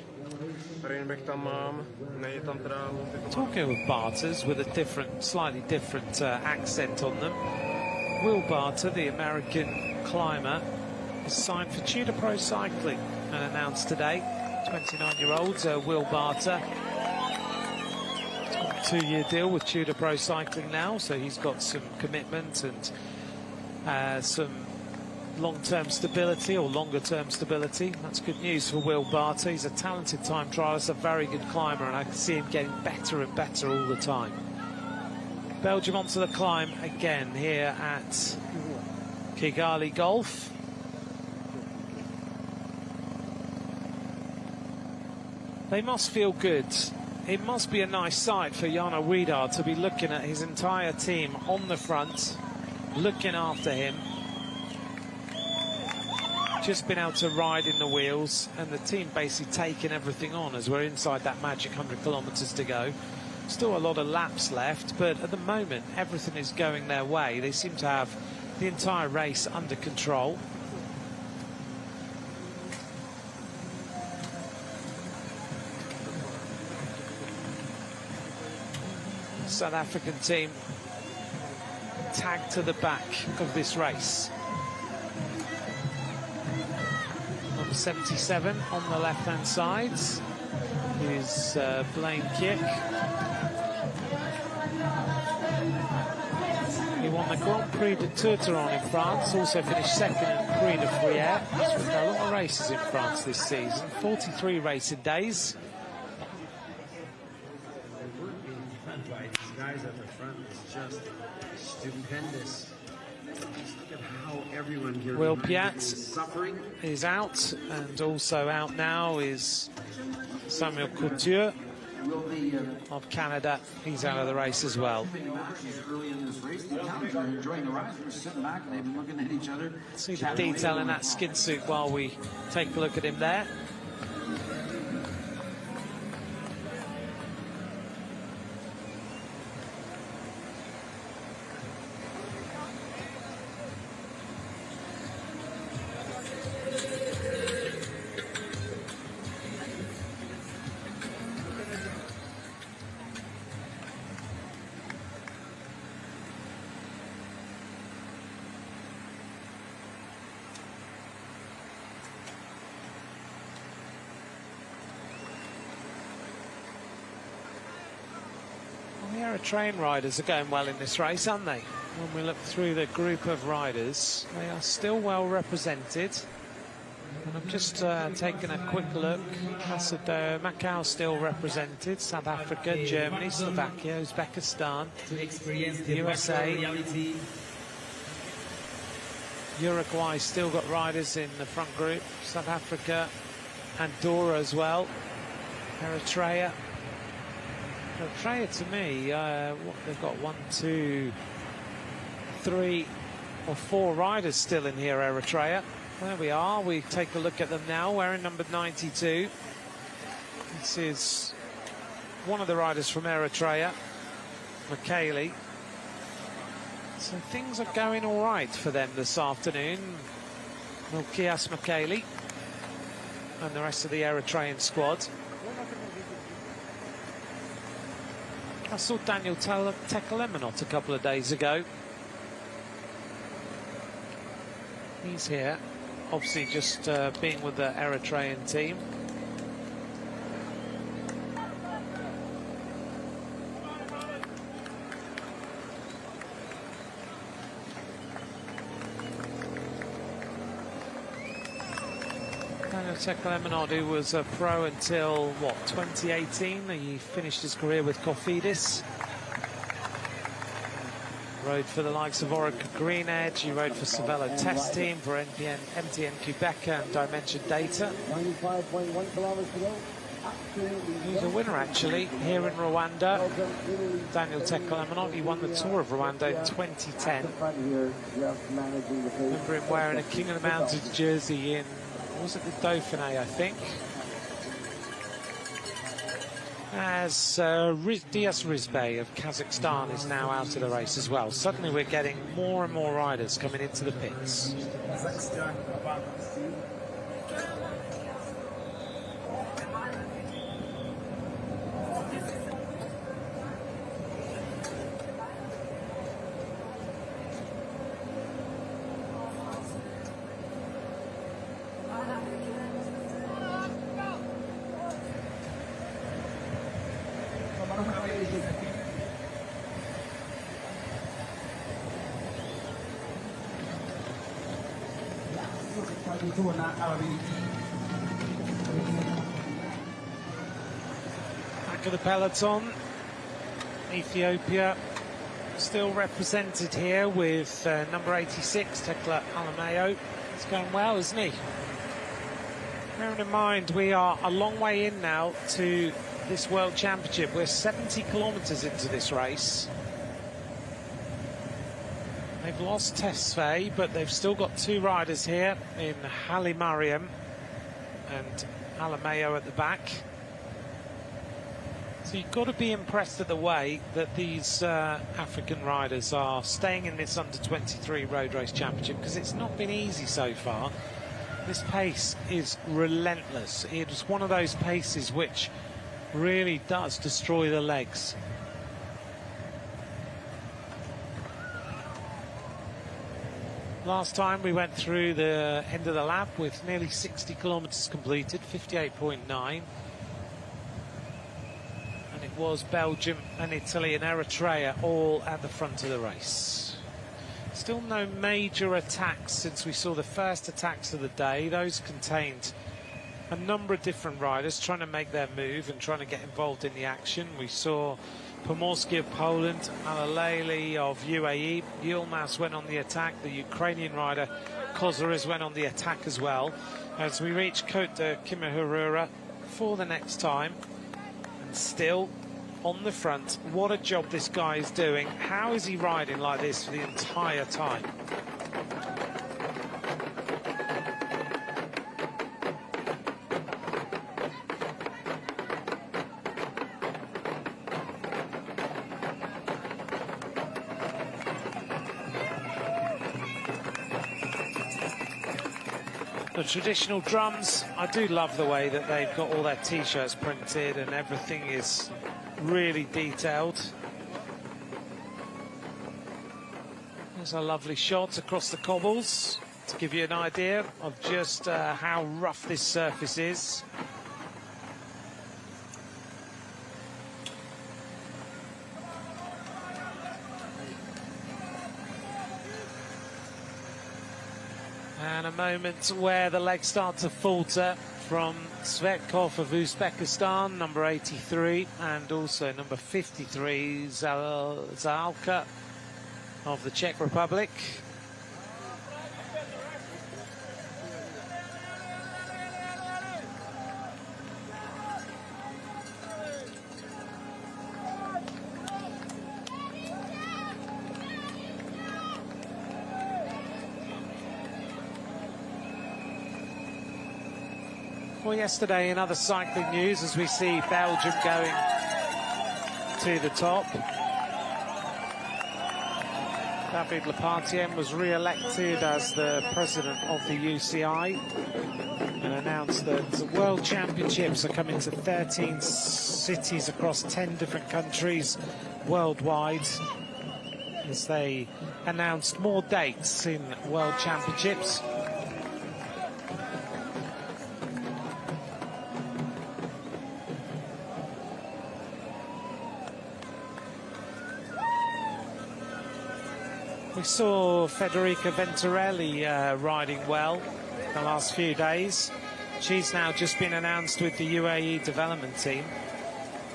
C: Reinbeck tam mám, není tam teda...
A: Talking with Barters with a slightly different accent on them. Will Barter, the American climber, is signed for Tudor Pro Cycling and announced today. 29-year-old Will Barter. He's got a 2-year deal with Tudor Pro Cycling now, so he's got some commitment and some long-term stability or longer-term stability. That's good news for Will Barter. He's a talented time trialist, a very good climber, and I can see him getting better and better all the time. Belgium onto the climb again here at Kigali Golf. They must feel good. It must be a nice sight for Jarno Wiedaar to be looking at his entire team on the front, looking after him. Just been able to ride in the wheels, and the team basically taking everything on as we're inside that magic 100 kilometres to go. Still a lot of laps left, but at the moment everything is going their way. They seem to have the entire race under control. South African team tagged to the back of this race. Number 77 on the left-hand side is Blaine Kiek. He won the Grand Prix de Tourteron in France, also finished second in Prix de Frière. There's been a lot of races in France this season, 43 racing days.
D: Guys at the front is just stupendous. Just look at how everyone here
A: Will
D: is
A: Piat
D: suffering.
A: is out, and also out now is Samuel Couture of Canada. He's out of the race as well.
B: Early in this race, the Italians are enjoying the ride. They're sitting back and they've been looking at each other.
A: See the detail in that skin suit while we take a look at him there. The Eritrean riders are going well in this race, aren't they? When we look through the group of riders, they are still well represented. And I'm just taking a quick look. Macau still represented. South Africa, Germany, Slovakia, Uzbekistan, USA. Uruguay still got riders in the front group. South Africa, Andorra as well. Eritrea. Eritrea, to me, they've got 1, 2, 3 or 4 riders still in here, Eritrea. There we are. We take a look at them now, wearing number 92. This is one of the riders from Eritrea, Mikaeli. So things are going all right for them this afternoon. Milkias Mikaeli and the rest of the Eritrean squad. I saw Daniel Tekelemenot a couple of days ago. He's here, obviously just being with the Eritrean team. Daniel Tekelemenot, who was a pro until, what, 2018? He finished his career with Cofidis. Rode for the likes of Orica Green Edge. He rode for Cervelo Test Team, for MTN Quebec and Dimension Data.
E: 95.1 kilometers to go.
A: He's a winner, actually, here in Rwanda. Daniel Tekelemenot, he won the Tour of Rwanda in 2010. Remember him wearing a King of the Mountains jersey in, was it the Dauphiné, I think? As Diaz Rizbey of Kazakhstan is now out of the race as well. Suddenly we're getting more and more riders coming into the pits. Back of the peloton, Ethiopia still represented here with number 86, Tekla Alameo. It's going well, isn't he? Bearing in mind, we are a long way in now to this World Championship. We're 70 kilometres into this race. They've lost Tesfaye, but they've still got two riders here in Haile Mariam and Alameo at the back. So you've got to be impressed at the way that these African riders are staying in this under-23 road race championship, because it's not been easy so far. This pace is relentless. It is one of those paces which really does destroy the legs. Last time we went through the end of the lap with nearly 60 kilometres completed, 58.9. And it was Belgium and Italy and Eritrea all at the front of the race. Still no major attacks since we saw the first attacks of the day. Those contained a number of different riders trying to make their move and trying to get involved in the action. We saw Pomorski of Poland, Alaleli of UAE, Yilmaz went on the attack, the Ukrainian rider Kozares went on the attack as well. As we reach Côte de Kimihurura for the next time, and still on the front. What a job this guy is doing. How is he riding like this for the entire time? The traditional drums, I do love the way that they've got all their t-shirts printed and everything is really detailed. There's a lovely shot across the cobbles to give you an idea of just how rough this surface is. And a moment where the legs start to falter from Svetkov of Uzbekistan, number 83, and also number 53, Zalka of the Czech Republic. Well, yesterday in other cycling news, as we see Belgium going to the top, David Lepantien was re-elected as the president of the UCI and announced that the World Championships are coming to 13 cities across 10 different countries worldwide, as they announced more dates in World Championships. We saw Federica Venturelli riding well the last few days. She's now just been announced with the UAE development team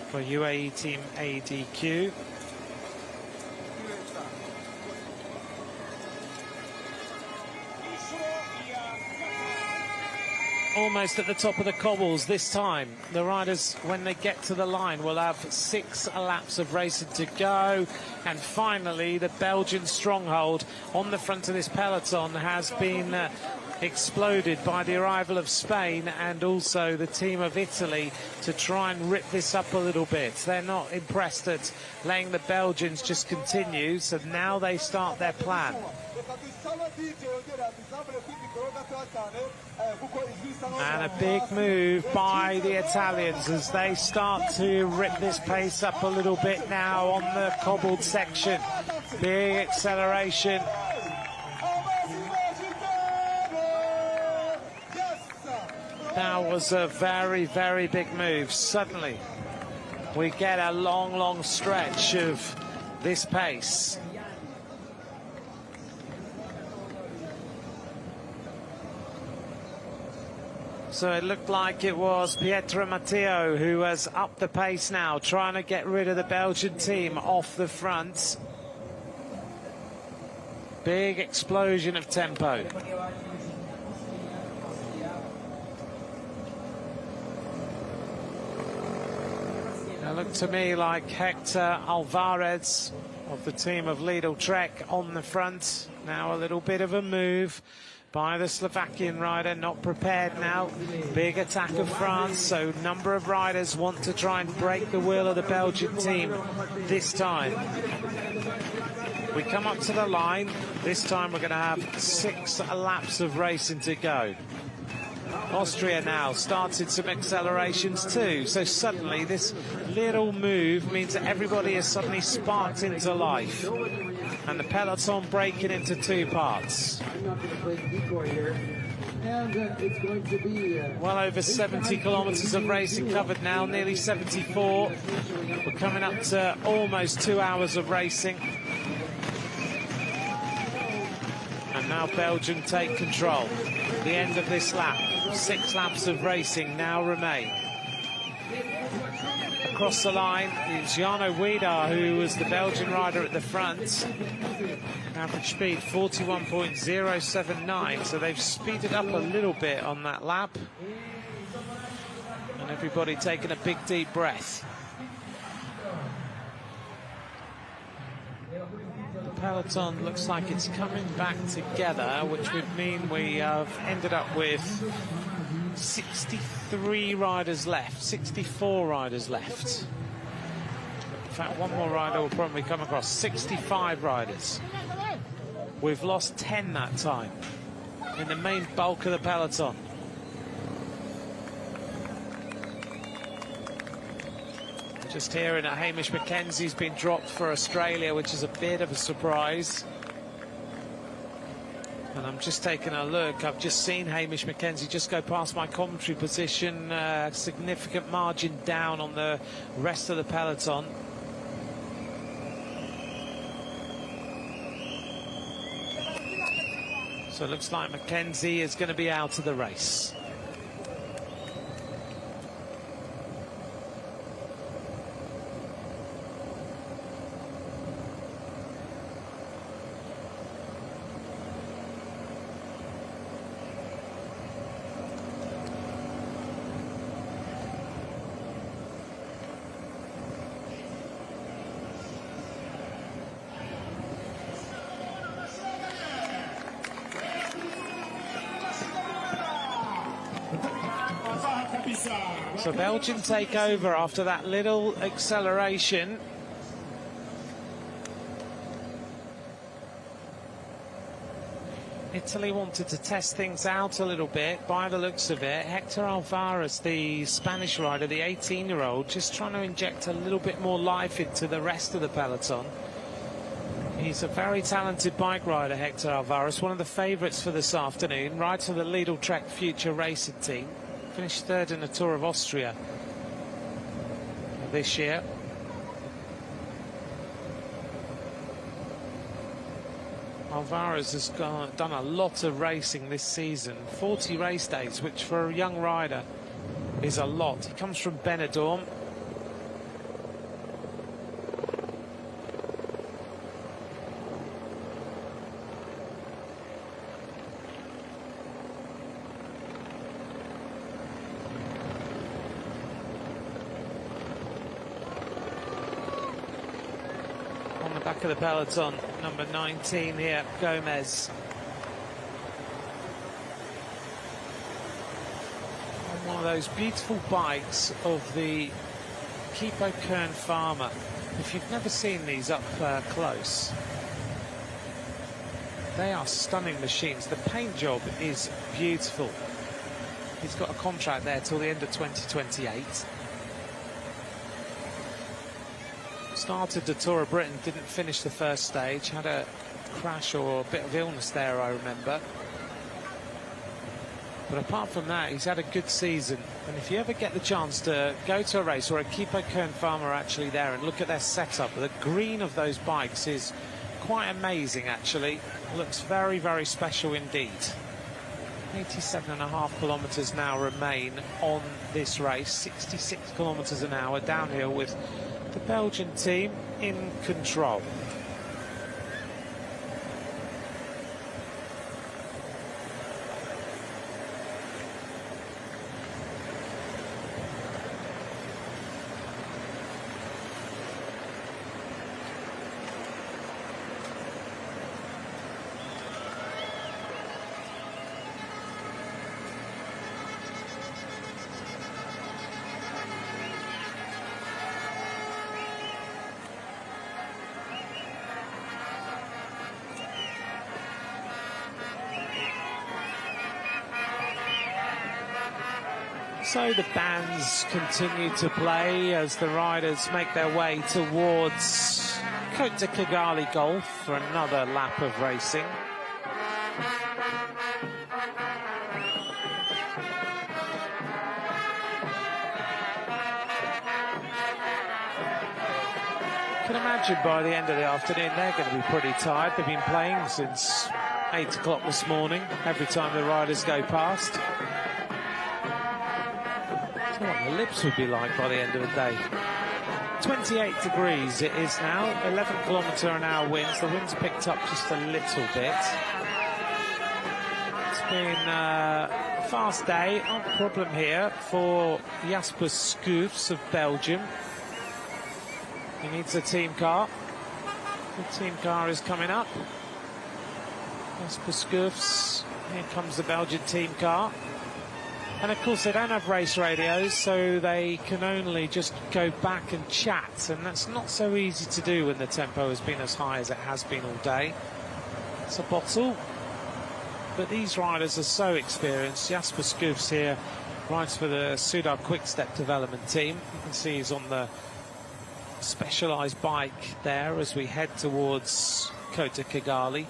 A: for UAE Team ADQ. Almost at the top of the cobbles this time. The riders, when they get to the line, will have 6 laps of racing to go. And finally, the Belgian stronghold on the front of this peloton has been exploded by the arrival of Spain and also the team of Italy to try and rip this up a little bit. They're not impressed at letting the Belgians just continue, so now they start their plan. And a big move by the Italians as they start to rip this pace up a little bit now on the cobbled section. Big acceleration. That was a very, very big move. Suddenly, we get a long, long stretch of this pace. So it looked like it was Pietro Matteo who has upped the pace now, trying to get rid of the Belgian team off the front. Big explosion of tempo. It looked to me like Hector Alvarez of the team of Lidl Trek on the front. Now a little bit of a move by the Slovakian rider, not prepared now. Big attack of France, so number of riders want to try and break the will of the Belgian team this time. We come up to the line. This time we're going to have 6 laps of racing to go. Austria now started some accelerations too, so suddenly this little move means that everybody is suddenly sparked into life, and the peloton breaking into 2 parts. Well over 70 kilometres of racing covered now, nearly 74. We're coming up to almost 2 hours of racing. And now Belgium take control. The end of this lap. 6 laps of racing now remain. Across the line is Jarno Wiedar, who was the Belgian rider at the front. Average speed 41.079, so they've speeded up a little bit on that lap. And everybody taking a big deep breath. The peloton looks like it's coming back together, which would mean we have ended up with 63 riders left, 64 riders left. In fact, one more rider will probably come across. 65 riders. We've lost 10 that time in the main bulk of the peloton. Just hearing that Hamish Mackenzie's been dropped for Australia, which is a bit of a surprise. And I'm just taking a look. I've just seen Hamish Mackenzie just go past my commentary position. Significant margin down on the rest of the peloton. So it looks like Mackenzie is going to be out of the race. So Belgium take over after that little acceleration. Italy wanted to test things out a little bit by the looks of it. Hector Alvarez, the Spanish rider, the 18-year-old, just trying to inject a little bit more life into the rest of the peloton. He's a very talented bike rider, Hector Alvarez, one of the favourites for this afternoon, rides for the Lidl Trek Future Racing team. Finished 3rd in the Tour of Austria this year. Alvarez has done a lot of racing this season, 40 race days, which for a young rider is a lot. He comes from Benidorm. Back of the peloton, number 19 here, Gomez. One of those beautiful bikes of the Kepo Kern Farmer. If you've never seen these up close, They are stunning machines. The paint job is beautiful. He's got a contract there till the end of 2028. Started the Tour of Britain, didn't finish the first stage, had a crash or a bit of illness there, I remember. But apart from that, he's had a good season. And if you ever get the chance to go to a race where Equipo Kern Pharma are actually there and look at their setup, the green of those bikes is quite amazing, actually. Looks very, very special indeed. 87.5 kilometres now remain on this race. 66 kilometres an hour downhill with the Belgian team in control. So the bands continue to play as the riders make their way towards Côte de Kigali Golf for another lap of racing. I can imagine by the end of the afternoon they're going to be pretty tired. They've been playing since 8 o'clock this morning, every time the riders go past. What the lips would be like by the end of the day. 28 degrees it is now, 11 kilometre an hour winds. The wind's picked up just a little bit. It's been a fast day, not a problem here for Jasper Schoofs of Belgium. He needs a team car. The team car is coming up. Jasper Schoofs, here comes the Belgian team car. And of course they don't have race radios, so they can only just go back and chat, and that's not so easy to do when the tempo has been as high as it has been all day. It's a bottle, but these riders are so experienced. Jasper Schoofs here rides for the Soudal Quick-Step development team. You can see he's on the specialised bike there as we head towards Côte de Kigali.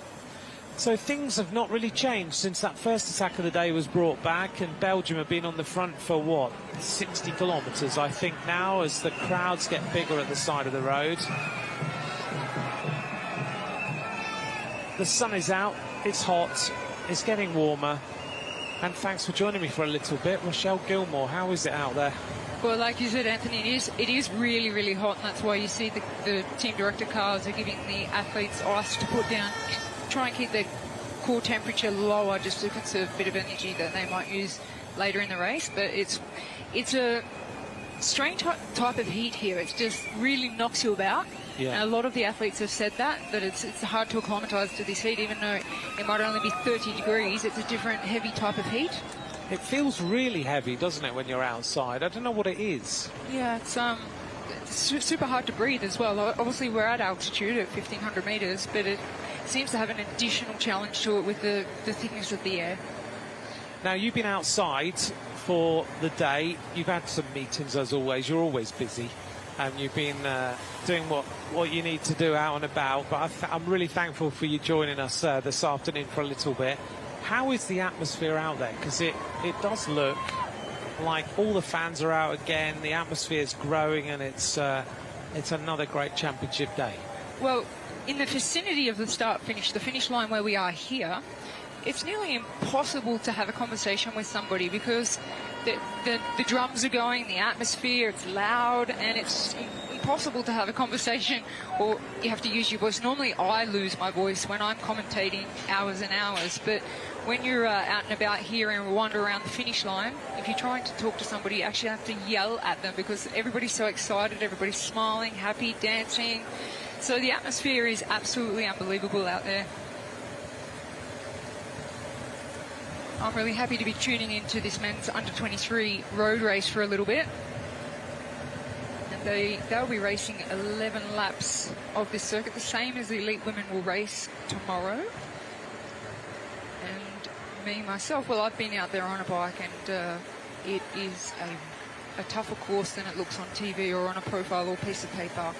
A: So things have not really changed since that first attack of the day was brought back, and Belgium have been on the front for, what, 60 kilometres, I think, now, as the crowds get bigger at the side of the road. The sun is out, it's hot, it's getting warmer, and thanks for joining me for a little bit. Rochelle Gilmore, how is it out there?
F: Well, like you said, Anthony, it is really, really hot, and that's why you see the team director cars are giving the athletes ice to put down. Try and keep their core temperature lower just to conserve a bit of energy that they might use later in the race. But it's a strange type of heat here. It just really knocks you about. Yeah. And a lot of the athletes have said that it's hard to acclimatise to this heat, even though it might only be 30 degrees. It's a different heavy type of heat.
A: It feels really heavy, doesn't it, when you're outside? I don't know what it is.
F: Yeah, it's super hard to breathe as well. Obviously, we're at altitude at 1,500 metres, but it seems to have an additional challenge to it with the thickness of the air.
A: Now, you've been outside for the day. You've had some meetings, as always. You're always busy. And you've been doing what you need to do out and about. But I'm really thankful for you joining us this afternoon for a little bit. How is the atmosphere out there? Because it does look like all the fans are out again. The atmosphere is growing, and it's another great championship day.
F: Well, in the vicinity of the start-finish, the finish line where we are here, it's nearly impossible to have a conversation with somebody because the drums are going, the atmosphere, it's loud, and it's impossible to have a conversation, or you have to use your voice. Normally I lose my voice when I'm commentating hours and hours, but when you're out and about here in Rwanda around the finish line, if you're trying to talk to somebody, you actually have to yell at them because everybody's so excited, everybody's smiling, happy, dancing. So the atmosphere is absolutely unbelievable out there. I'm really happy to be tuning into this men's under-23 road race for a little bit. And they'll be racing 11 laps of this circuit, the same as the elite women will race tomorrow. me, myself, well, I've been out there on a bike, and it is a tougher course than it looks on TV or on a profile or piece of paper.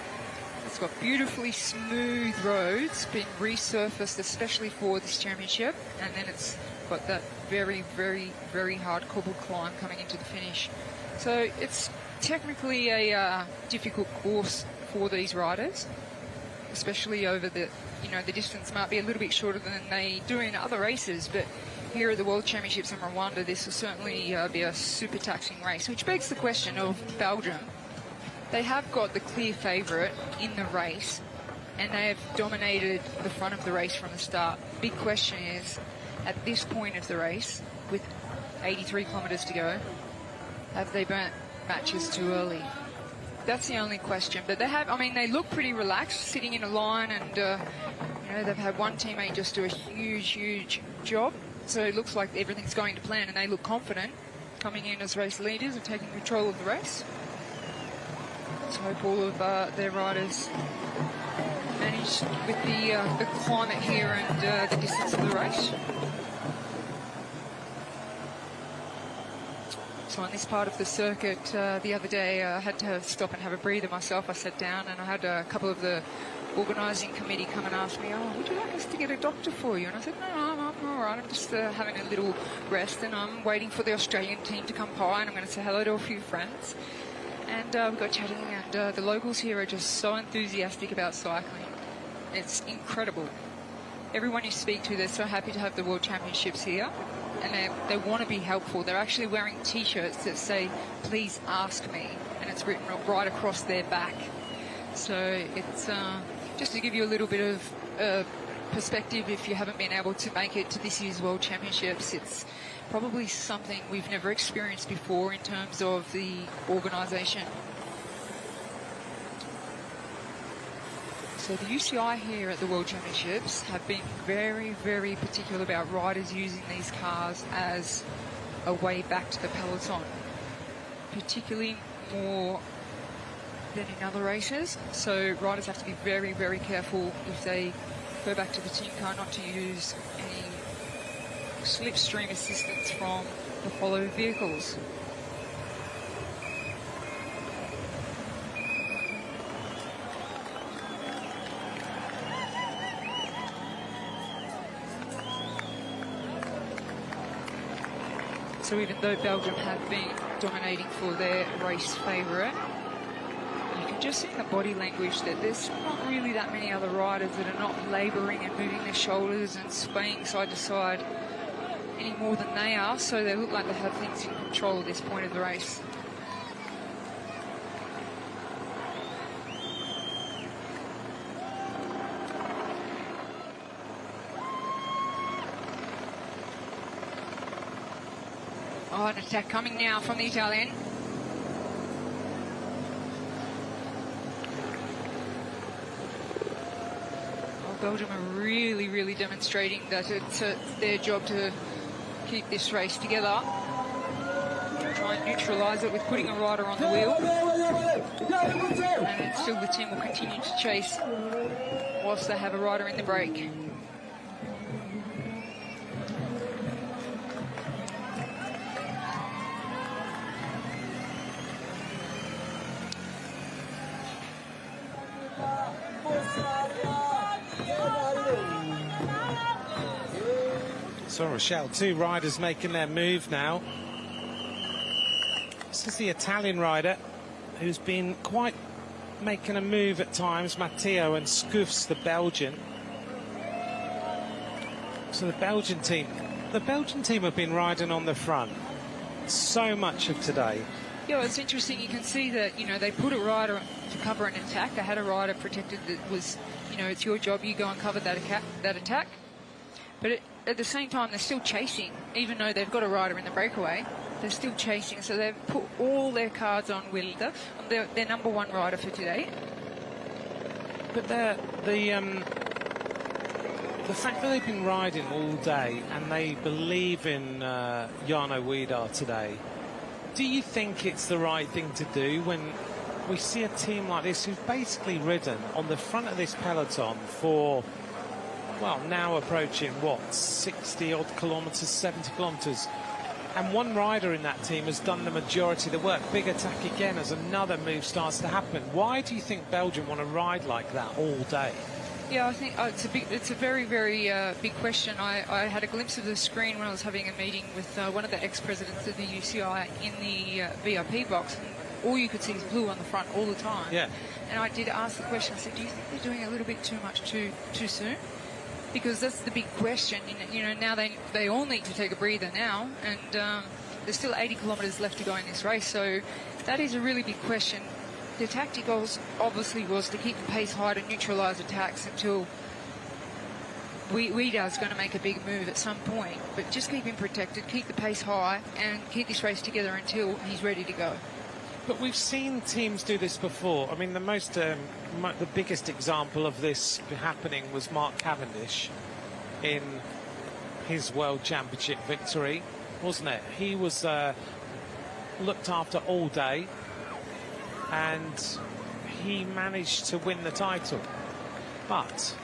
F: It's got beautifully smooth roads, been resurfaced especially for this championship, and then it's got that very, very, very hard cobbled climb coming into the finish. So it's technically a difficult course for these riders, especially over the, the distance might be a little bit shorter than they do in other races, but here at the World Championships in Rwanda, this will certainly be a super taxing race, which begs the question of Belgium. They have got the clear favourite in the race, and they have dominated the front of the race from the start. Big question is, at this point of the race, with 83 kilometres to go, have they burnt matches too early? That's the only question. But they have, they look pretty relaxed, sitting in a line, and, they've had one teammate just do a huge, huge job. So it looks like everything's going to plan, and they look confident coming in as race leaders and taking control of the race. Let's hope all of their riders manage with the climate here and the distance of the race. So on this part of the circuit, the other day I had to stop and have a breather myself. I sat down and I had a couple of the organising committee come and ask me, would you like us to get a doctor for you? And I said, no, I'm all right. I'm just having a little rest, and I'm waiting for the Australian team to come by, and I'm going to say hello to a few friends. And we got chatting, and the locals here are just so enthusiastic about cycling. It's incredible. Everyone you speak to, they're so happy to have the World Championships here, and they want to be helpful. They're actually wearing T-shirts that say, please ask me, and it's written right across their back. So it's just to give you a little bit of perspective, if you haven't been able to make it to this year's World Championships, it's probably something we've never experienced before in terms of the organisation. So the UCI here at the World Championships have been very, very particular about riders using these cars as a way back to the peloton, particularly more than in other races. So riders have to be very, very careful if they go back to the team car not to use any slipstream assistance from the follow vehicles. So even though Belgium have been dominating for their race favourite, you can just see in the body language that there's not really that many other riders that are not labouring and moving their shoulders and swaying side to side any more than they are, so they look like they have things in control at this point of the race. Oh, an attack coming now from the Italian. Oh, Belgium are really, really demonstrating that it's their job to keep this race together. Try and neutralise it with putting a rider on the wheel. And then still the team will continue to chase whilst they have a rider in the break.
A: So Rochelle, two riders making their move now. This is the Italian rider who's been quite making a move at times, Matteo, and Scoufs, the Belgian. So the Belgian team have been riding on the front so much of today.
F: Yeah, well, it's interesting. You can see that, they put a rider to cover an attack. They had a rider protected that was, it's your job, you go and cover that attack. But at the same time, they're still chasing, even though they've got a rider in the breakaway. They're still chasing, so they've put all their cards on Wilde, their number one rider for today.
A: But the fact that they've been riding all day and they believe in Jarno Wiedar today, do you think it's the right thing to do when we see a team like this who've basically ridden on the front of this peloton for well, now approaching, what, 60-odd kilometres, 70 kilometres. And one rider in that team has done the majority of the work. Big attack again as another move starts to happen. Why do you think Belgium want to ride like that all day?
F: Yeah, I think it's a very, very big question. I had a glimpse of the screen when I was having a meeting with one of the ex-presidents of the UCI in the VIP box. And all you could see is blue on the front all the time.
A: Yeah.
F: And I did ask the question, I said, do you think they're doing a little bit too much too soon? Because that's the big question. You know, now they all need to take a breather now, and there's still 80 kilometres left to go in this race. So that is a really big question. The tactic obviously was to keep the pace high to neutralise attacks until Wiedau's going to make a big move at some point. But just keep him protected, keep the pace high, and keep this race together until he's ready to go.
A: But we've seen teams do this before. I mean, the biggest example of this happening was Mark Cavendish in his World Championship victory, wasn't it? He was looked after all day, and he managed to win the title. But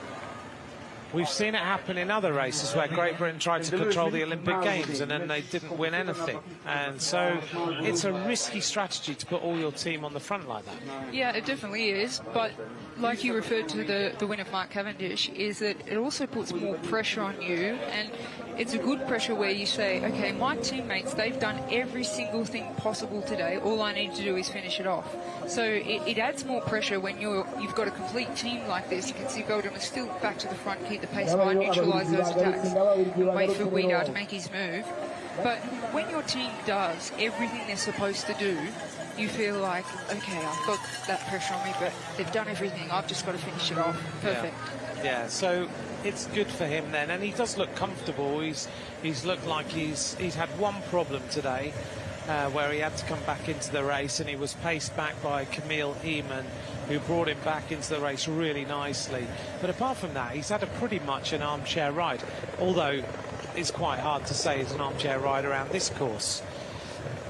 A: we've seen it happen in other races where Great Britain tried to control the Olympic Games and then they didn't win anything. And so it's a risky strategy to put all your team on the front like that.
F: Yeah, it definitely is. But like you referred to the win of Mark Cavendish, is that it also puts more pressure on you. And it's a good pressure where you say, OK, my teammates, they've done every single thing possible today. All I need to do is finish it off. So it adds more pressure when you've got a complete team like this. You can see Belgium is still back to the front, keep the pace high, neutralise those attacks, and wait for Wiedau to make his move. But when your team does everything they're supposed to do, you feel like, OK, I've got that pressure on me, but they've done everything. I've just got to finish it off. Perfect.
A: Yeah, so it's good for him then. And he does look comfortable. He's looked like he's had one problem today, where he had to come back into the race, and he was paced back by Camille Eamon, who brought him back into the race really nicely. But apart from that, he's had a pretty much an armchair ride, although it's quite hard to say he's an armchair ride around this course.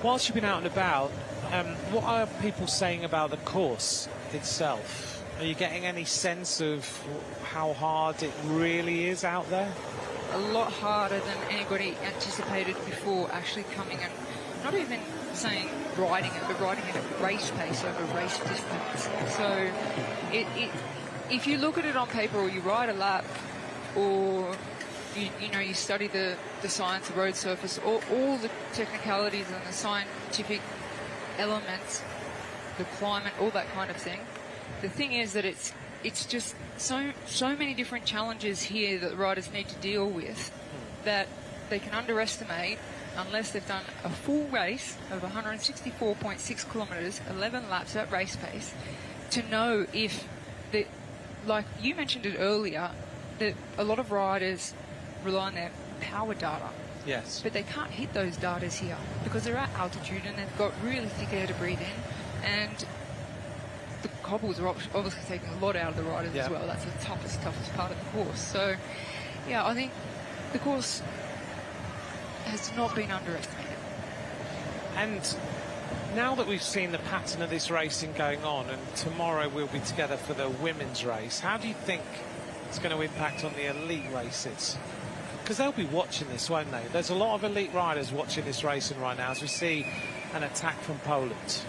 A: Whilst you've been out and about, what are people saying about the course itself? Are you getting any sense of how hard it really is out there?
F: A lot harder than anybody anticipated before actually coming and not even saying riding it, but riding it at race pace over race distance. So if you look at it on paper, or you ride a lap, or you study the science of road surface, all the technicalities and the scientific elements, the climate, all that kind of thing. The thing is that it's just so many different challenges here that the riders need to deal with that they can underestimate unless they've done a full race of 164.6 kilometres, 11 laps at race pace, to know if, like you mentioned it earlier, that a lot of riders rely on their power data.
A: Yes.
F: But they can't hit those data here because they're at altitude and they've got really thick air to breathe in. And the cobbles are obviously taking a lot out of the riders as well. That's the toughest part of the course. So, yeah, I think the course has not been underestimated.
A: And now that we've seen the pattern of this racing going on, and tomorrow we'll be together for the women's race, how do you think it's going to impact on the elite races? Because they'll be watching this, won't they? There's a lot of elite riders watching this racing right now as we see an attack from Poland.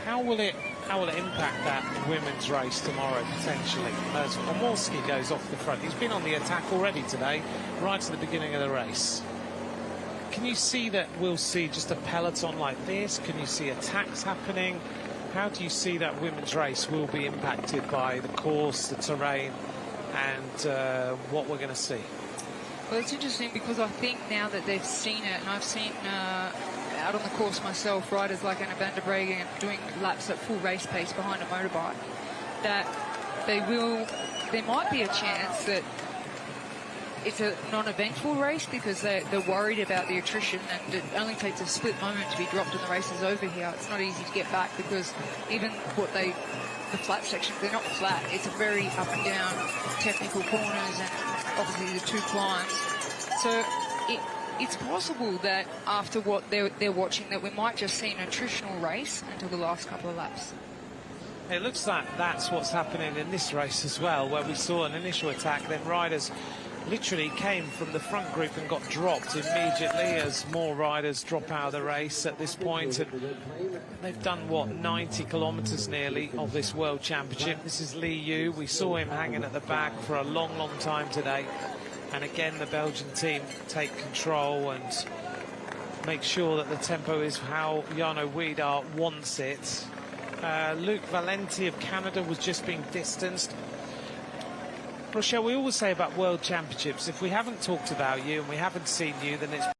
A: How will it impact that women's race tomorrow, potentially, as Pomorski goes off the front? He's been on the attack already today, right at the beginning of the race. Can you see that we'll see just a peloton like this? Can you see attacks happening? How do you see that women's race will be impacted by the course, the terrain, and what we're going to see?
F: Well, it's interesting because I think now that they've seen it, and I've seen out on the course myself, riders like Anna van der Breggen doing laps at full race pace behind a motorbike, that there might be a chance that it's a non-eventful race because they're worried about the attrition, and it only takes a split moment to be dropped and the race is over here. It's not easy to get back because even the flat sections, they're not flat. It's a very up and down technical corners and obviously the two climbs. So it's possible that after what they're watching, that we might just see an attritional race until the last couple of laps.
A: It looks like that's what's happening in this race as well, where we saw an initial attack, then riders literally came from the front group and got dropped immediately as more riders drop out of the race at this point. And they've done, what, 90 kilometres nearly of this World Championship. This is Li Yu. We saw him hanging at the back for a long, long time today. And again, the Belgian team take control and make sure that the tempo is how Jarno Wiedar wants it. Luc Valenti of Canada was just being distanced. Rochelle, we always say about World Championships, if we haven't talked about you and we haven't seen you, then it's